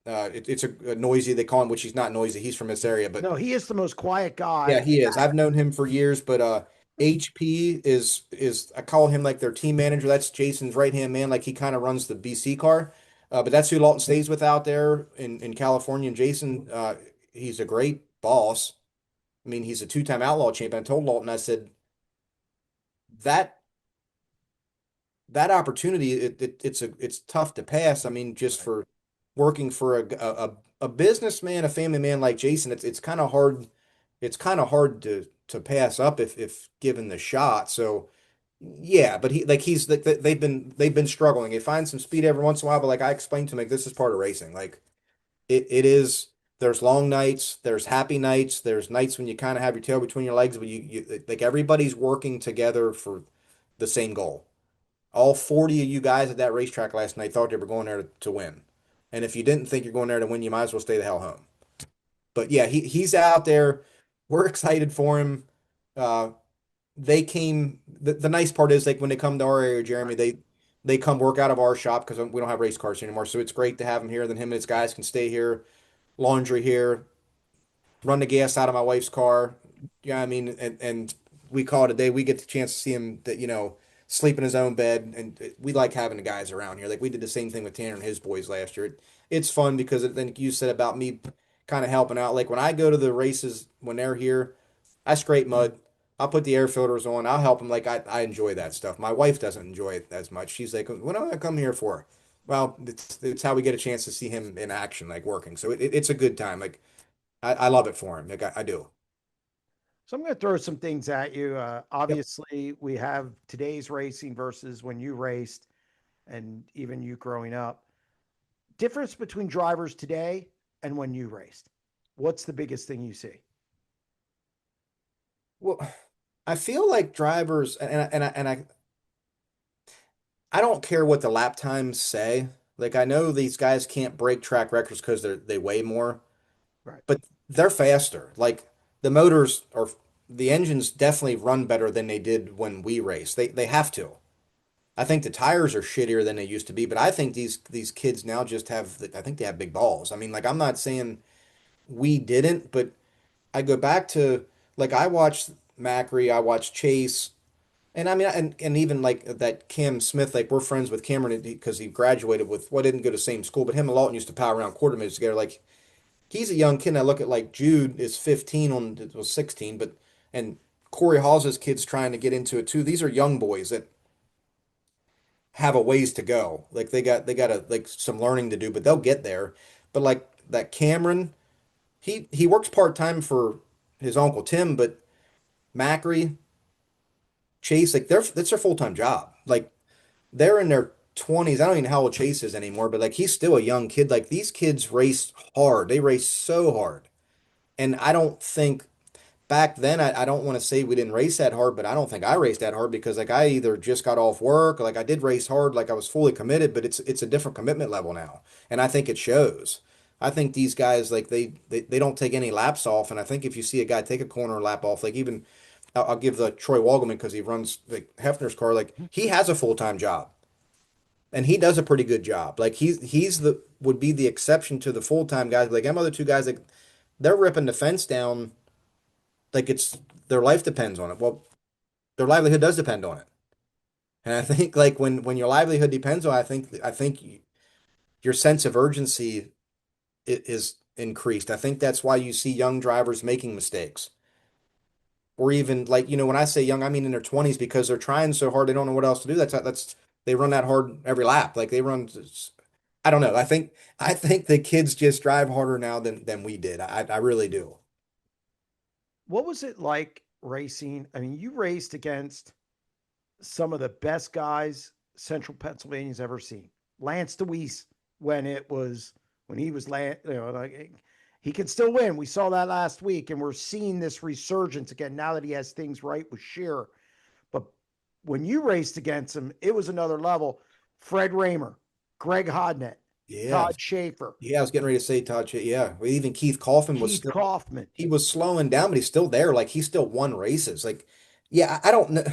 It's a noisy they call him, which he's not noisy. He's from this area, but No, he is the most quiet yeah, guy. he is. I've known him for years, but HP is I call him like their team manager. That's Jason's right hand man. Like he kind of runs the BC car. But that's who Lawton stays with out there in California. And Jason, he's a great boss. I mean, he's a two-time outlaw champion. I told Lawton, I said that that opportunity, it's tough to pass. I mean, just Right. for working for a businessman, a family man like Jason, it's kind of hard. It's kind of hard to pass up if given the shot. So yeah, but he's like they've been struggling. They find some speed every once in a while, but like I explained to him, like this is part of racing. Like it is. There's long nights, there's happy nights, there's nights when you kind of have your tail between your legs, but you like everybody's working together for the same goal. All 40 of you guys at that racetrack last night thought they were going there to win. And if you didn't think you're going there to win, you might as well stay the hell home. But yeah, he's out there. We're excited for him. Uh, they came. The nice part is like when they come to our area, Jeremy, Right. they come work out of our shop because we don't have race cars anymore. So it's great to have him here. Then him and his guys can stay here, laundry here, run the gas out of my wife's car. Yeah, I mean, and we call it a day. We get the chance to see him that sleep in his own bed, and we like having the guys around here. Like we did the same thing with Tanner and his boys last year. It's fun because then you said about me kind of helping out. Like when I go to the races when they're here, I scrape mud. I'll put the air filters on. I'll help them. Like I enjoy that stuff. My wife doesn't enjoy it as much. She's like, "What do I come here for?" Well, it's how we get a chance to see him in action, like working. So it's a good time. Like I love it for him. Like I do. So I'm going to throw some things at you. Yep. Obviously, we have today's racing versus when you raced and even you growing up. Difference between drivers today and when you raced. What's the biggest thing you see? Well, I feel like drivers, I don't care what the lap times say. Like I know these guys can't break track records because they weigh more, Right. but they're faster. Like the motors are, the engines definitely run better than they did when we raced. They have to. I think the tires are shittier than they used to be, but I think these kids now just have, I think they have big balls. I mean, like I'm not saying we didn't, but I go back to like I watched Macri, I watched Chase. And I mean, and even like that Cam Smith, like we're friends with Cameron because he graduated with, well, didn't go to the same school, but him and Lawton used to power around quarter minutes together. Like he's a young kid. And I look at like Jude is 15 on, it was 16, but, and Corey Hawes' kids trying to get into it too. These are young boys that have a ways to go. Like they got like some learning to do, but they'll get there. But like that Cameron, he works part-time for his uncle Tim, but Macri, Chase, like that's their full-time job. Like they're in their 20s. I don't even know how old Chase is anymore, but like he's still a young kid. Like these kids race hard. They race so hard. And I don't think back then, I don't want to say we didn't race that hard, but I don't think I raced that hard because like I either just got off work or like I did race hard, like I was fully committed, but it's a different commitment level now. And I think it shows. I think these guys like they don't take any laps off. And I think if you see a guy take a corner lap off, like even I'll give the Troy Walgman because he runs like Hefner's car, like he has a full-time job and he does a pretty good job. Like he's the would be the exception to the full-time guys. Like them other two guys, like they're ripping the fence down like it's their life depends on it. Well, their livelihood does depend on it. And I think like when your livelihood depends on it, I think your sense of urgency is increased. I think that's why you see young drivers making mistakes. Or even like, when I say young, I mean in their 20s because they're trying so hard they don't know what else to do. That's they run that hard every lap. Like they run I don't know. I think the kids just drive harder now than we did. I really do. What was it like racing? I mean, you raced against some of the best guys Central Pennsylvania's ever seen. Lance DeWeese, when he was like he can still win. We saw that last week, and we're seeing this resurgence again now that he has things right with Shearer. But when you raced against him, it was another level. Fred Raymer, Greg Hodnett, Yeah. Todd Schaefer, Yeah, I was getting ready to say Todd. Yeah, well, even Keith Coffin was Keith still Kaufman. he was slowing down, but he's still there. Like he still won races. Like, yeah, I don't know.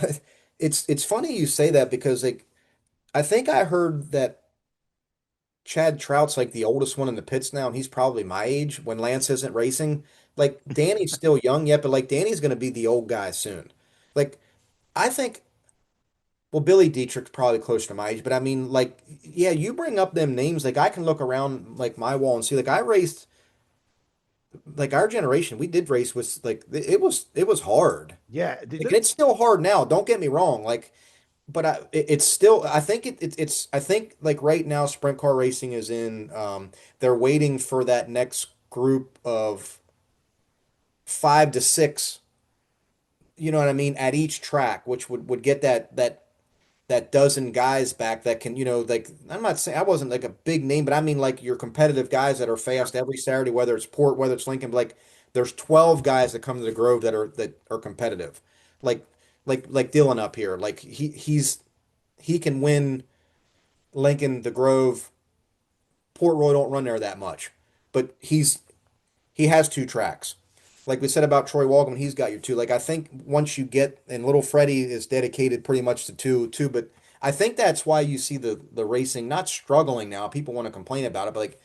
It's funny you say that because like I think I heard that Chad Trout's like the oldest one in the pits now, and he's probably my age when Lance isn't racing. Like Danny's still young yet, but like Danny's gonna be the old guy soon. Like I think well, Billy Dietrich's probably closer to my age, but I mean, like, yeah, you bring up them names, like I can look around like my wall and see, like I raced like our generation, we did race with like it was hard. Yeah, Like it's still hard now. Don't get me wrong. Like, but it's still. I think it's. I think like right now, sprint car racing is in. They're waiting for that next group of 5 to 6. You know what I mean? At each track, which would get that dozen guys back that can, like I'm not saying I wasn't like a big name, but I mean like your competitive guys that are yeah. fast every Saturday, whether it's Port, whether it's Lincoln, like there's 12 guys that come to the Grove that are competitive. Like like Dylan up here. Like he can win Lincoln, the Grove, Port Royal don't run there that much. But he has two tracks. Like we said about Troy Walgman, he's got your two. Like I think once you get and little Freddie is dedicated pretty much to two too. But I think that's why you see the racing not struggling now. People want to complain about it, but like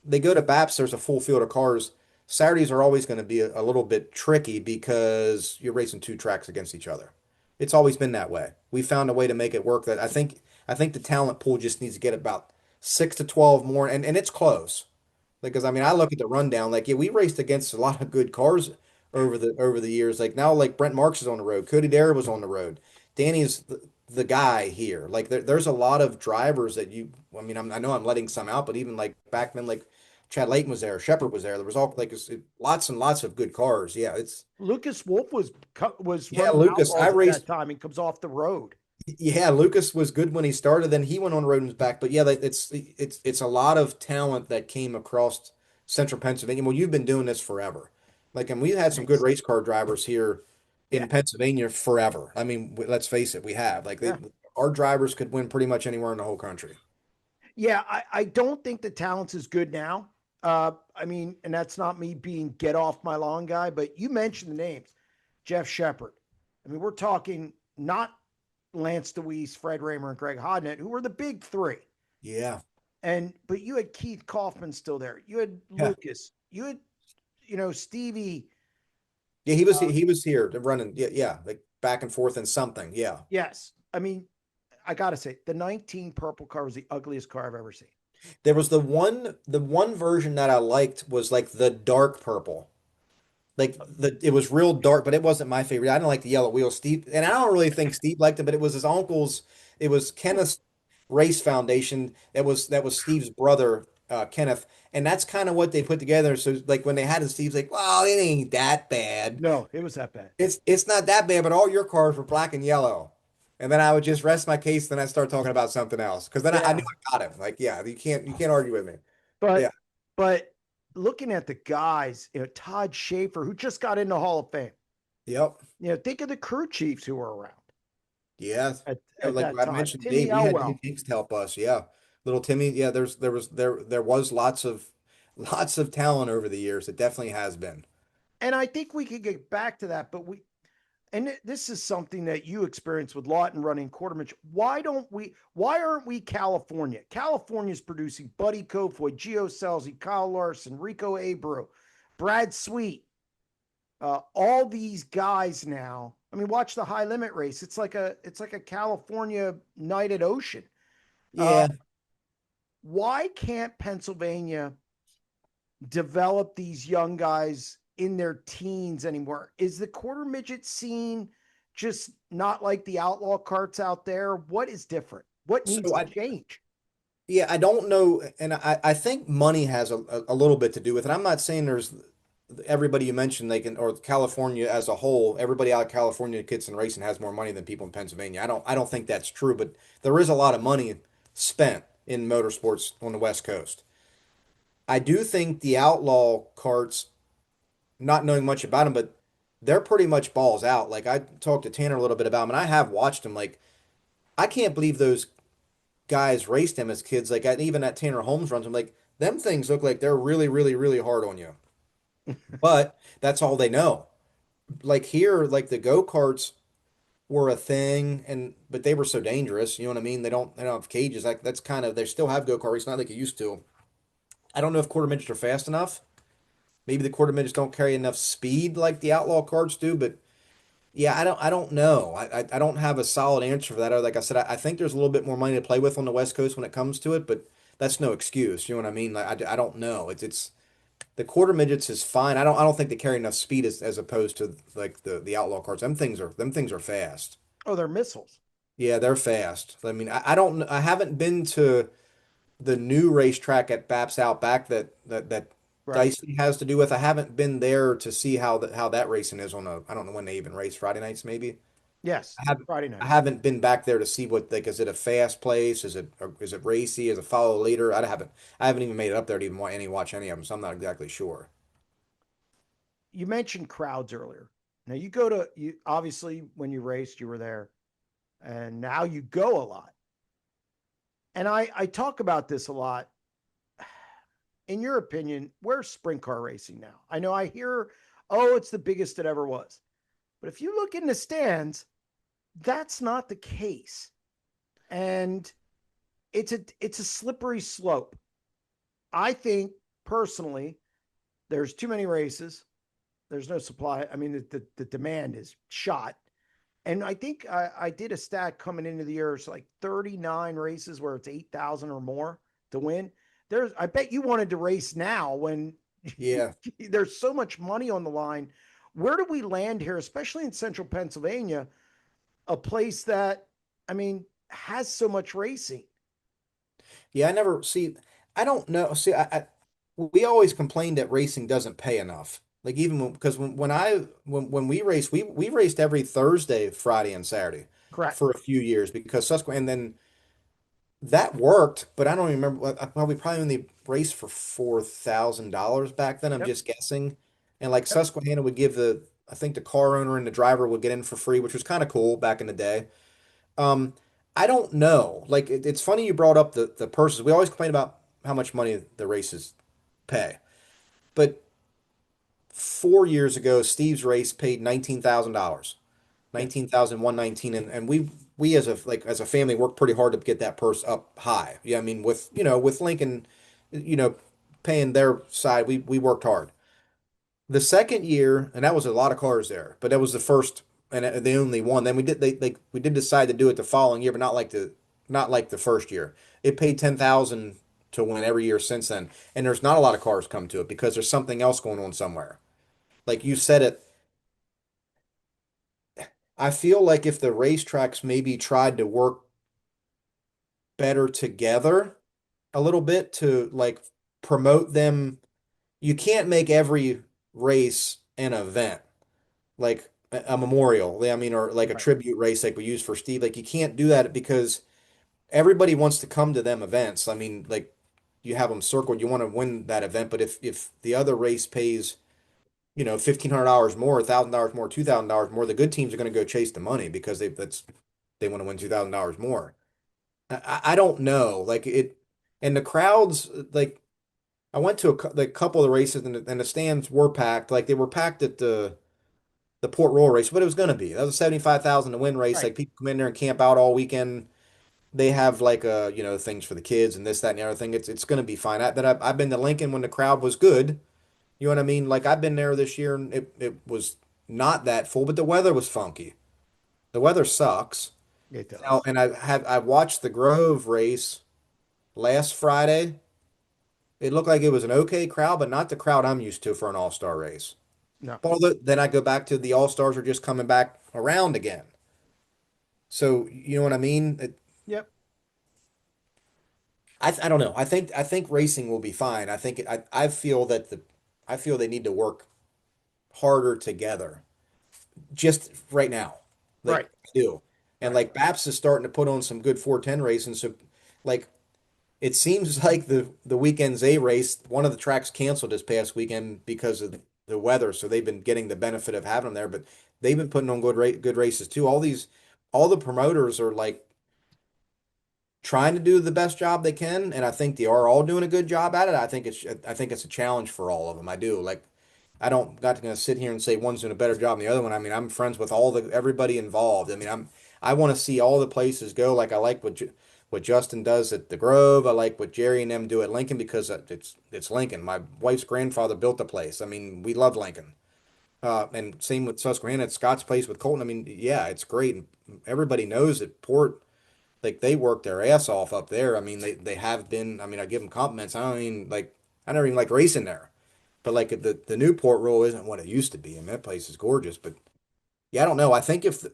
they go to BAPS, there's a full field of cars. Saturdays are always going to be a little bit tricky because you're racing two tracks against each other. It's always been that way. We found a way to make it work that I think the talent pool just needs to get about 6 to 12 more and it's close. Because I mean, I look at the rundown. Like, yeah, we raced against a lot of good cars over the years. Like now, like Brent Marks is on the road. Cody Dare was on the road. Danny's the guy here. Like there's a lot of drivers that you. I mean, I know I'm letting some out, but even like back then, like Chad Layton was there, Shepard was there. There was all like lots and lots of good cars. Yeah, it's Lucas Wolf was yeah, running Lucas. I Outlaws at that raced. time and comes off the road. Yeah, Lucas was good when he started. Then he went on the road and was back. But yeah, like, it's a lot of talent that came across Central Pennsylvania. Well, you've been doing this forever. Like, and we've had some good Thanks. race car drivers here Yeah, in Pennsylvania forever. I mean, let's face it, we have. Like, yeah, our drivers could win pretty much anywhere in the whole country. yeah. I don't think the talent's is good now. I mean, and that's not me being get off my lawn guy, but you mentioned the names, Jeff Shepard. I mean, we're talking not Lance DeWeese, Fred Raymer, and Greg Hodnett, who were the big three. Yeah, And but you had Keith Kaufman still there. You had yeah, Lucas. You had Stevie. yeah. He was here running. Yeah, yeah, like back and forth in something. Yeah. Yes, I mean I gotta say the 19 purple car was the ugliest car I've ever seen. There was the one version that I liked was like the dark purple. Like it was real dark, but it wasn't my favorite. I didn't like the yellow wheels. Steve, and I don't really think Steve liked it, but it was his uncle's. It was Kenneth's Race Foundation. That was Steve's brother, Kenneth, and that's kind of what they put together. So like when they had it, Steve's like, "Well, it ain't that bad. No, it was that bad. It's not that bad, but all your cars were black and yellow." And then I would just rest my case, then I'd start talking about something else. Because then I knew Yeah. I got him. Like, yeah, you can't argue with me. Yeah. But but looking at the guys, Todd Schaefer, who just got into Hall of Fame, Yep. think of the crew chiefs who were around Yeah. Yeah, at like that I time. mentioned, Timmy Dave, we had Dave Elwell. Hinks to help us. Yeah. Little Timmy. Yeah, there was lots of talent over the years. It definitely has been. And I think we could get back to that, but this is something that you experience with Lawton running Quartermatch. Why aren't we California? California's producing Buddy Kofoid, Gio Selzy, Kyle Larson, Rico Abro, Brad Sweet, all these guys now. I mean, watch the high limit race. It's like a California night at Ocean. Uh, Yeah. why can't Pennsylvania develop these young guys in their teens anymore? Is the quarter midget scene just not like the outlaw carts out there? What is different? What needs So to I change? Yeah, I don't know, and I think money has a little bit to do with it. I'm not saying there's everybody you mentioned they can, or California as a whole, everybody out of California kids and racing has more money than people in Pennsylvania. I don't think that's true, but there is a lot of money spent in motorsports on the West Coast. I do think the outlaw carts, not knowing much about them, but they're pretty much balls out. Like I talked to Tanner a little bit about them, and I have watched them. Like I can't believe those guys raced them as kids. Like even at Tanner Holmes runs, I'm like, them things look like they're really, really, really hard on you. But that's all they know. Like here, like the go-karts were a thing, and but they were so dangerous. You know what I mean? They don't have cages. Like that's kind of they still have go-kart races, not like it used to. I don't know if quarter midgets are fast enough. Maybe the quarter midgets don't carry enough speed like the outlaw carts do, but yeah, I don't know. I don't have a solid answer for that. Like I said, I think there's a little bit more money to play with on the West Coast when it comes to it, but that's no excuse. You know what I mean? Like I don't know. It's the quarter midgets is fine. I don't think they carry enough speed as opposed to like the outlaw cars. Them things are fast. Oh, they're missiles. Yeah, they're fast. I mean, I haven't been to the new racetrack at Baps Outback that Right. Dicey has to do with. I haven't been there to see how that racing is on a. I don't know when they even race Friday nights maybe. Yes. I haven't Friday I nights. haven't been back there to see what like is it a fast place? Is it racy? Is it follow leader? I haven't even made it up there to even watch any of them, so I'm not exactly sure. You mentioned crowds earlier. Now you go to you obviously when you raced, you were there, and now you go a lot. And I talk about this a lot. In your opinion, where's sprint car racing now? I know I hear, oh, it's the biggest it ever was. But if you look in the stands, that's not the case. And it's a slippery slope. I think personally, there's too many races. There's no supply. I mean, the demand is shot. And I think I did a stat coming into the year. It's like 39 races where it's 8,000 or more to win. I bet you wanted to race now when Yeah. there's so much money on the line. Where do we land here, especially in central Pennsylvania, a place that, I mean, has so much racing? Yeah, I never see I don't know. See, we always complained that racing doesn't pay enough. Like even because when we raced, we raced every Thursday, Friday, and Saturday Correct. for a few years because Susquehanna, and then that worked, but I don't even remember. We probably only raced for $4,000 back then. I'm Yep. just guessing. And like Yep. Susquehanna would give I think the car owner and the driver would get in for free, which was kind of cool back in the day. Um, I don't know. Like it's funny you brought up the purses. We always complain about how much money the races pay, but 4 years ago, Steve's race paid $19,000, Yes. 19,119, and we as a family worked pretty hard to get that purse up high. Yeah, I mean with Lincoln, you know, paying their side, we worked hard. The second year, and that was a lot of cars there, but that was the first and the only one. Then we did decide to do it the following year, but not like the first year. It paid 10,000 to win every year since then, and there's not a lot of cars come to it because there's something else going on somewhere. Like you said it, I feel like if the racetracks maybe tried to work better together a little bit to like promote them, you can't make every race an event. Like a memorial. I mean, or like a Right. tribute race like we use for Steve. Like you can't do that because everybody wants to come to them events. I mean, like you have them circled, you want to win that event, but if the other race pays, $1,500 more, $1,000 more, $2,000 more, the good teams are going to go chase the money because they want to win $2,000 more. I don't know, like it, and the crowds like I went to like couple of the races and the stands were packed, like they were packed at the Port Royal race, but it was going to be that was a 75,000 to win race. Right. Like people come in there and camp out all weekend. They have like things for the kids and this, that, and the other thing. It's going to be fine. But I've been to Lincoln when the crowd was good. You know what I mean? Like I've been there this year and it was not that full, but the weather was funky. The weather sucks. It Now, does. and I watched the Grove race last Friday. It looked like it was an okay crowd, but not the crowd I'm used to for an all-star race. No. Although then I go back to the all-stars are just coming back around again. So you know what I mean? Yep. I don't know. I think racing will be fine. I feel that I feel they need to work harder together just right now. Right. Like I do. And Right. like Baps is starting to put on some good 410 racing. So like it seems like the weekend's A race, one of the tracks canceled this past weekend because of the weather. So they've been getting the benefit of having them there, but they've been putting on good races too. All the promoters are like trying to do the best job they can, and I think they are all doing a good job at it. I think it's a challenge for all of them. I do. Like I don't got to sit here and say one's doing a better job than the other one. I mean, I'm friends with everybody involved. I mean, I want to see all the places go. Like I like what Justin does at the Grove. I like what Jerry and them do at Lincoln because it's Lincoln. My wife's grandfather built the place. I mean, we love Lincoln. And same with Susquehanna at Scott's place with Colton. I mean, yeah, it's great. And everybody knows that Port like they work their ass off up there. I mean, they have been. I mean, I give them compliments. I never even like racing there, but like the Newport rule isn't what it used to be. I mean, that place is gorgeous. But yeah, I don't know. I think if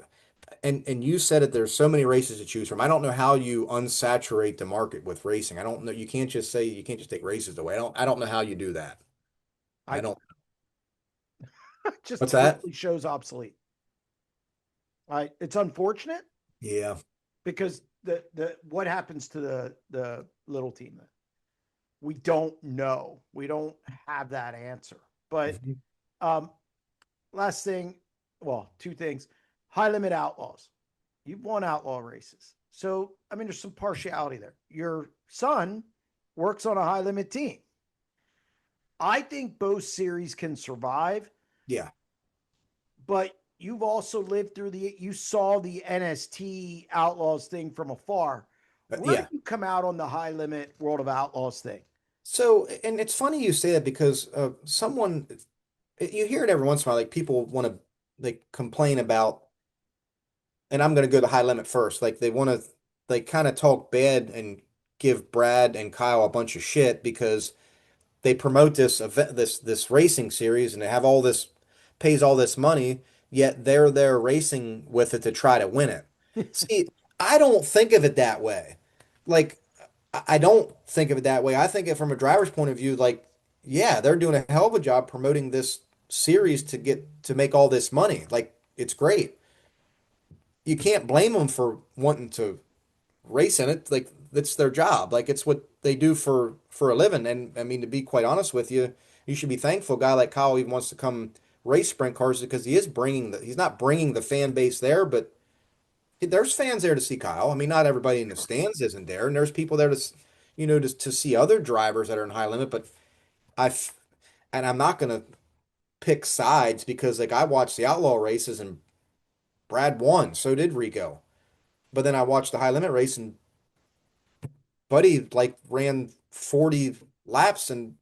and you said it, there's so many races to choose from. I don't know how you unsaturate the market with racing. I don't know. You can't just take races away. I don't know how you do that. I I don't. just What's that? totally shows obsolete. It's unfortunate Yeah. because the what happens to the little team then? We don't know. We don't have that answer. But Mhm. um last thing, well, two things. High limit outlaws. You've won outlaw races. So I mean there's some partiality there. Your son works on a high limit team. I think both series can survive, Yeah. but you've also lived through you saw the NST Outlaws thing from afar. Where do Yeah. you come out on the high limit World of Outlaws thing? So, and it's funny you say that because someone you hear it every once in a while, like people want to like complain about, and I'm going to go to high limit first. Like they want to like kind of talk bad and give Brad and Kyle a bunch of shit because they promote this event, this racing series, and they have all this pays all this money, yet they're there racing with it to try to win it. See, I don't think of it that way. Like I don't think of it that way. I think it from a driver's point of view, like, yeah, they're doing a hell of a job promoting this series to make all this money. Like, it's great. You can't blame them for wanting to race in it. Like, that's their job. Like, it's what they do for a living. And I mean, to be quite honest with you, you should be thankful. A guy like Kyle even wants to come race sprint cars because he's not bringing the fan base there, but there's fans there to see Kyle. I mean, not everybody in the stands isn't there, and there's people there to see other drivers that are in high limit. But I, and I'm not gonna pick sides because like I watched the outlaw races and Brad won, so did Rico. But then I watched the high limit race and Buddy like ran 40 laps and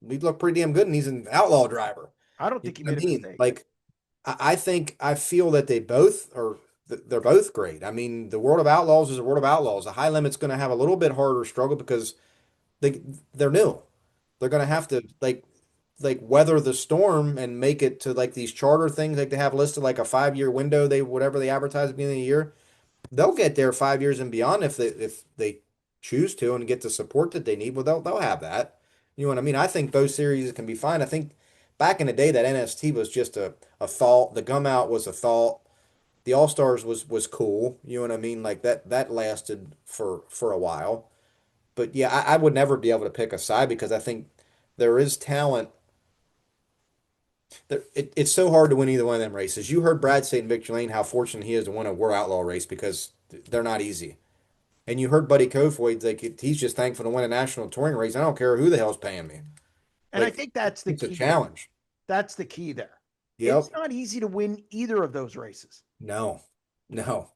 he looked pretty damn good, and he's an outlaw driver. I don't You think he know made what a I mean? mistake. Like I feel that they both are they're both great. I mean, the World of Outlaws is a World of Outlaws. The high limit's going to have a little bit harder struggle because they they're new. They're going to have to like weather the storm and make it to like these charter things like they have listed like a 5 year window they whatever they advertise at the beginning of the year. They'll get there 5 years and beyond if they choose to and get the support that they need. Well, they'll have that. You know what I mean? I think both series can be fine. I think back in the day, that NST was just a thought. The gum out was a thought. The All Stars was cool. You know what I mean? Like that lasted for a while. But yeah, I would never be able to pick a side because I think there is talent. It's so hard to win either one of them races. You heard Brad say in Victory Lane how fortunate he is to win a War Outlaw race because they're not easy. And you heard Buddy Kofoid, like he's just thankful to win a national touring race. I don't care who the hell's paying me. And I Like think that's the it's a key there. challenge. That's the key there. It's Yep. not easy to win either of those races. No. No.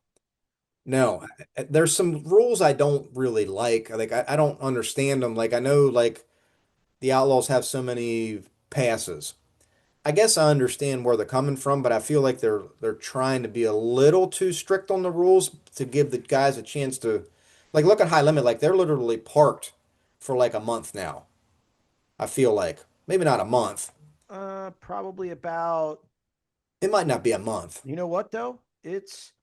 No. There's some rules I don't really like. Like I don't understand them. Like I know like the Outlaws have so many passes. I guess I understand where they're coming from, but I feel like they're trying to be a little too strict on the rules to give the guys a chance to like look at high limit. Like they're literally parked for like a month now. I feel like maybe not a month. Probably about, It might not be a month. you know what though? It's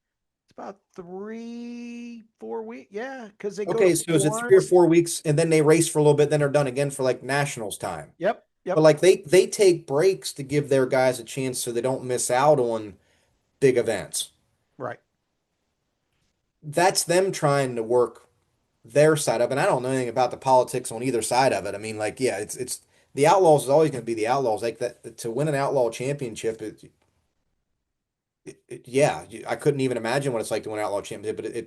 about 3, 4 weeks. Yeah, because they go to Okay, so is it 3 or 4 weeks and then they race for a little bit, then they're done again for like nationals time. Yep, But yep, like they take breaks to give their guys a chance so they don't miss out on big events. right. That's them trying to work their side of it. And I don't know anything about the politics on either side of it. I mean, like, yeah, it's the Outlaws is always going to be the Outlaws. Like that to win an Outlaw championship, yeah, I couldn't even imagine what it's like to win an Outlaw championship. But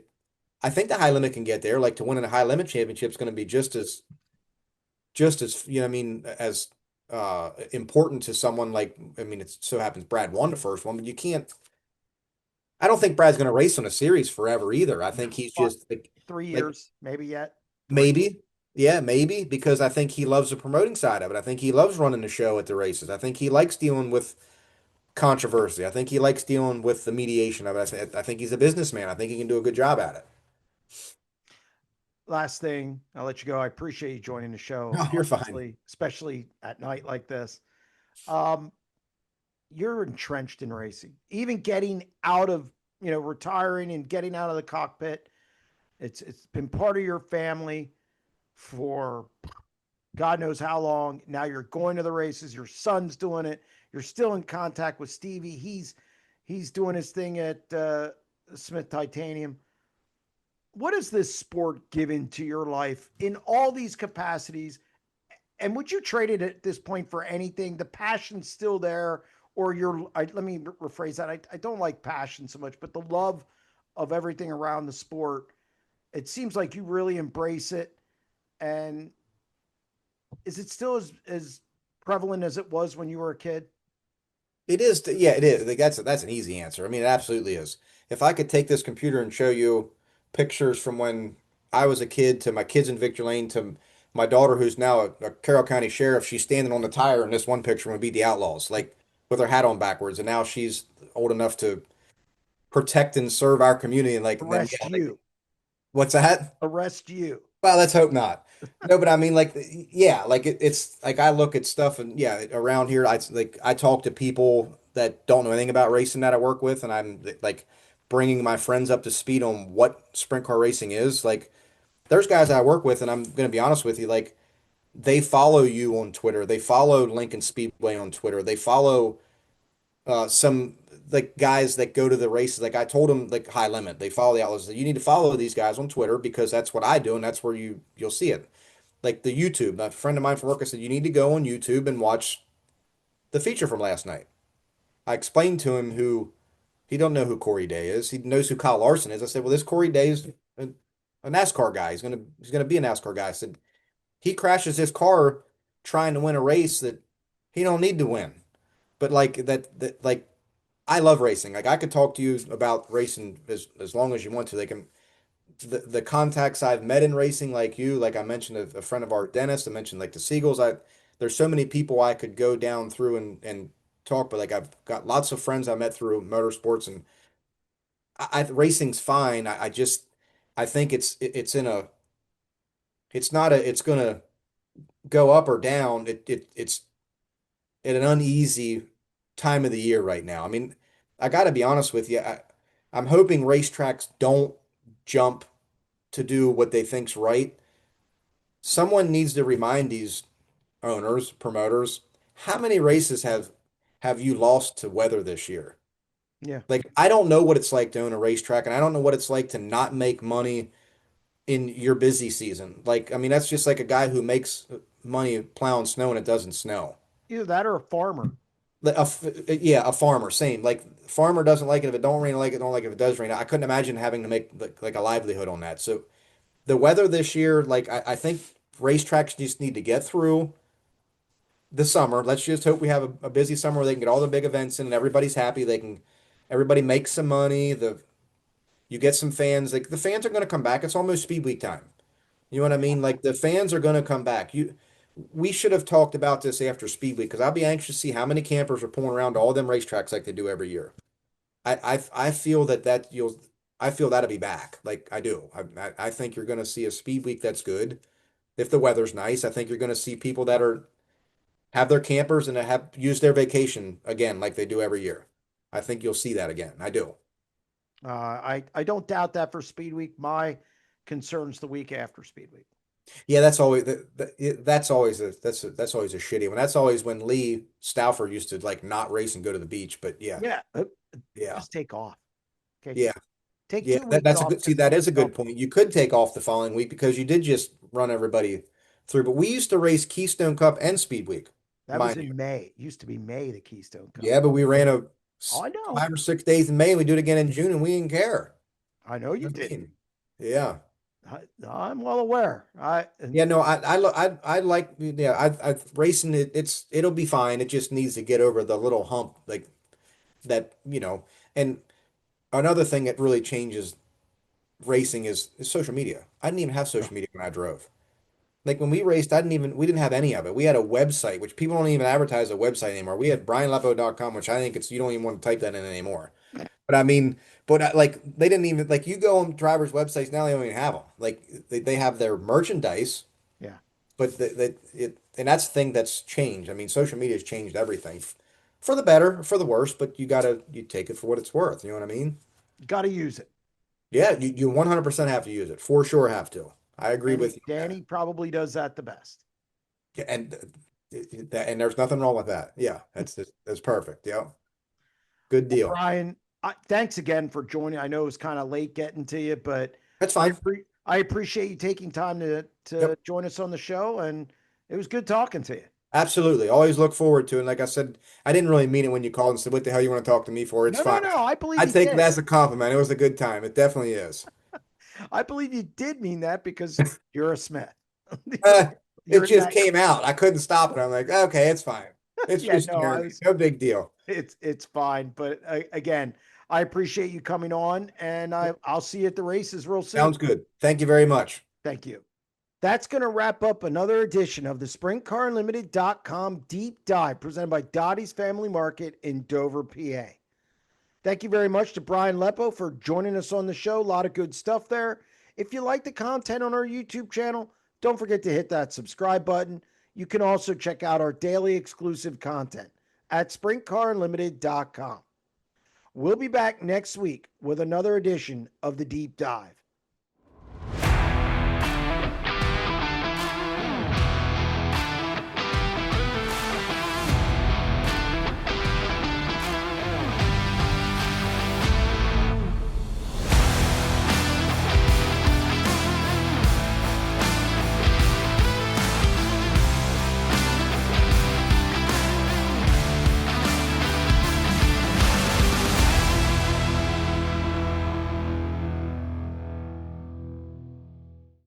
I think the high limit can get there. Like to win a high limit championship is going to be just as you know, what I mean, as important to someone like I mean, it so happens Brad won the first one, but you can't. I don't think Brad's going to race on a series forever either. I No, think he's but just like three like years, maybe yet. Three. maybe. Yeah, maybe because I think he loves the promoting side of it. I think he loves running the show at the races. I think he likes dealing with controversy. I think he likes dealing with the mediation of it. I think he's a businessman. I think he can do a good job at it. Last thing, I'll let you go. I appreciate you joining the show, No, you're fine. obviously, especially at night like this. Um, you're entrenched in racing. Even getting out of, retiring and getting out of the cockpit, it's been part of your family for God knows how long. Now you're going to the races. Your son's doing it. You're still in contact with Stevie. He's doing his thing at Smith Titanium. What has this sport given to your life in all these capacities? And would you trade it at this point for anything? The passion's still there, or let me rephrase that. I don't like passion so much, but the love of everything around the sport. It seems like you really embrace it. And is it still as prevalent as it was when you were a kid? It is, yeah, it is. Like that's an easy answer. I mean, it absolutely is. If I could take this computer and show you pictures from when I was a kid to my kids in Victor Lane to my daughter who's now a Carroll County sheriff, she's standing on the tire in this one picture would be the Outlaws, like with her hat on backwards, and now she's old enough to protect and serve our community. And like then Arrest yeah, like you. what's that? Arrest you. Well, let's hope not. No, but I mean, like, yeah, like it's like I look at stuff and yeah, around here, I talk to people that don't know anything about racing that I work with, and I'm like bringing my friends up to speed on what sprint car racing is. Like, there's guys I work with, and I'm gonna be honest with you, like they follow you on Twitter, they follow Lincoln Speedway on Twitter, they follow some like guys that go to the races. Like I told them, like high limit, they follow the Outlaws. You need to follow these guys on Twitter because that's what I do, and that's where you'll see it. Like the YouTube. A friend of mine from work, I said you need to go on YouTube and watch the feature from last night. I explained to him who he don't know who Corey Day is. He knows who Kyle Larson is. I said, well, this Corey Day is a NASCAR guy. He's gonna be a NASCAR guy. I said he crashes his car trying to win a race that he don't need to win. But like that like I love racing. Like I could talk to you about racing as long as you want to. Like the contacts I've met in racing, like you, like I mentioned a friend of our dentist. I mentioned like the Seagulls. There's so many people I could go down through and talk, but like I've got lots of friends I met through motorsports, and racing's fine. I just I think it's in a it's not a it's gonna go up or down. It's at an uneasy time of the year right now. I mean, I got to be honest with you. I'm hoping racetracks don't jump to do what they think's right. Someone needs to remind these owners, promoters, how many races have you lost to weather this year? Yeah. Like, I don't know what it's like to own a racetrack, and I don't know what it's like to not make money in your busy season. Like, I mean, that's just like a guy who makes money plowing snow and it doesn't snow. Either that or a farmer. Yeah, a farmer, same. Like, farmer doesn't like it if it don't rain, like it don't like it if it does rain. I couldn't imagine having to make like a livelihood on that. So the weather this year, like I think racetracks just need to get through the summer. Let's just hope we have a busy summer where they can get all the big events in and everybody's happy. Everybody makes some money. You get some fans. Like the fans are going to come back. It's almost Speed Week time. You know what I mean? Like the fans are going to come back. We should have talked about this after Speed Week because I'll be anxious to see how many campers are pulling around to all them racetracks like they do every year. I feel I feel that'll be back. Like I do. I think you're going to see a Speed Week that's good. If the weather's nice, I think you're going to see people that are have their campers and have used their vacation again like they do every year. I think you'll see that again. I do. I don't doubt that for Speed Week. My concerns the week after Speed Week. Yeah, that's always that's always that's always a shitty one. That's always when Lee Stauffer used to like not race and go to the beach. But yeah, Yeah, yeah, just take off. Okay, yeah, take yeah. 2 weeks That's a off. good. See, that is a good point. You could take off the following week because you did just run everybody through. But we used to race Keystone Cup and Speed Week, That was mind you. in May. It used to be May, the Keystone Cup. Yeah, but we ran Oh, I know. 5 or 6 days in May. And we do it again in June, and we didn't care. I know you You know what I didn't. mean? Yeah. I'm well aware. Yeah, no, I like yeah, I racing it'll be fine. It just needs to get over the little hump like that, And another thing that really changes racing is social media. I didn't even have social media when I drove. Like when we raced, we didn't have any of it. We had a website, which people don't even advertise a website anymore. We had brianleppo.com, which I think you don't even want to type that in anymore. But I mean, like they didn't even like you go on drivers' websites now, they don't even have them. Like they have their merchandise, Yeah, but and that's the thing that's changed. I mean, social media has changed everything for the better, for the worse, but you take it for what it's worth. You know what I mean? got to use it. Yeah, you 100% have to use it. For sure have to. I agree Danny, with you on that. Danny probably does that the best. Yeah, and there's nothing wrong with that. Yeah, that's perfect. Yeah. Good Well, deal. Brian, thanks again for joining. I know it was kind of late getting to you, but That's fine. I appreciate you taking time to Yep. join us on the show, and it was good talking to you. Absolutely. Always look forward to it. And like I said, I didn't really mean it when you called and said, "What the hell you want to talk to me for?" It's No, no, fine. no. I believe I you take it did. as a compliment. It was a good time. It definitely is. I believe you did mean that because you're a Smith. you're, Uh, it you're in just that. came out. I couldn't stop it. I'm like, okay, it's fine. It's Yeah, just no, I Jeremy. was. No big deal. It's fine, but again, I appreciate you coming on, and I'll see you at the races real soon. Sounds good. Thank you very much. Thank you. That's going to wrap up another edition of the SprintCarUnlimited.com deep dive presented by Dottie's Family Market in Dover, PA. Thank you very much to Brian Leppo for joining us on the show. A lot of good stuff there. If you like the content on our YouTube channel, don't forget to hit that subscribe button. You can also check out our daily exclusive content at SprintCarUnlimited.com. We'll be back next week with another edition of the Deep Dive.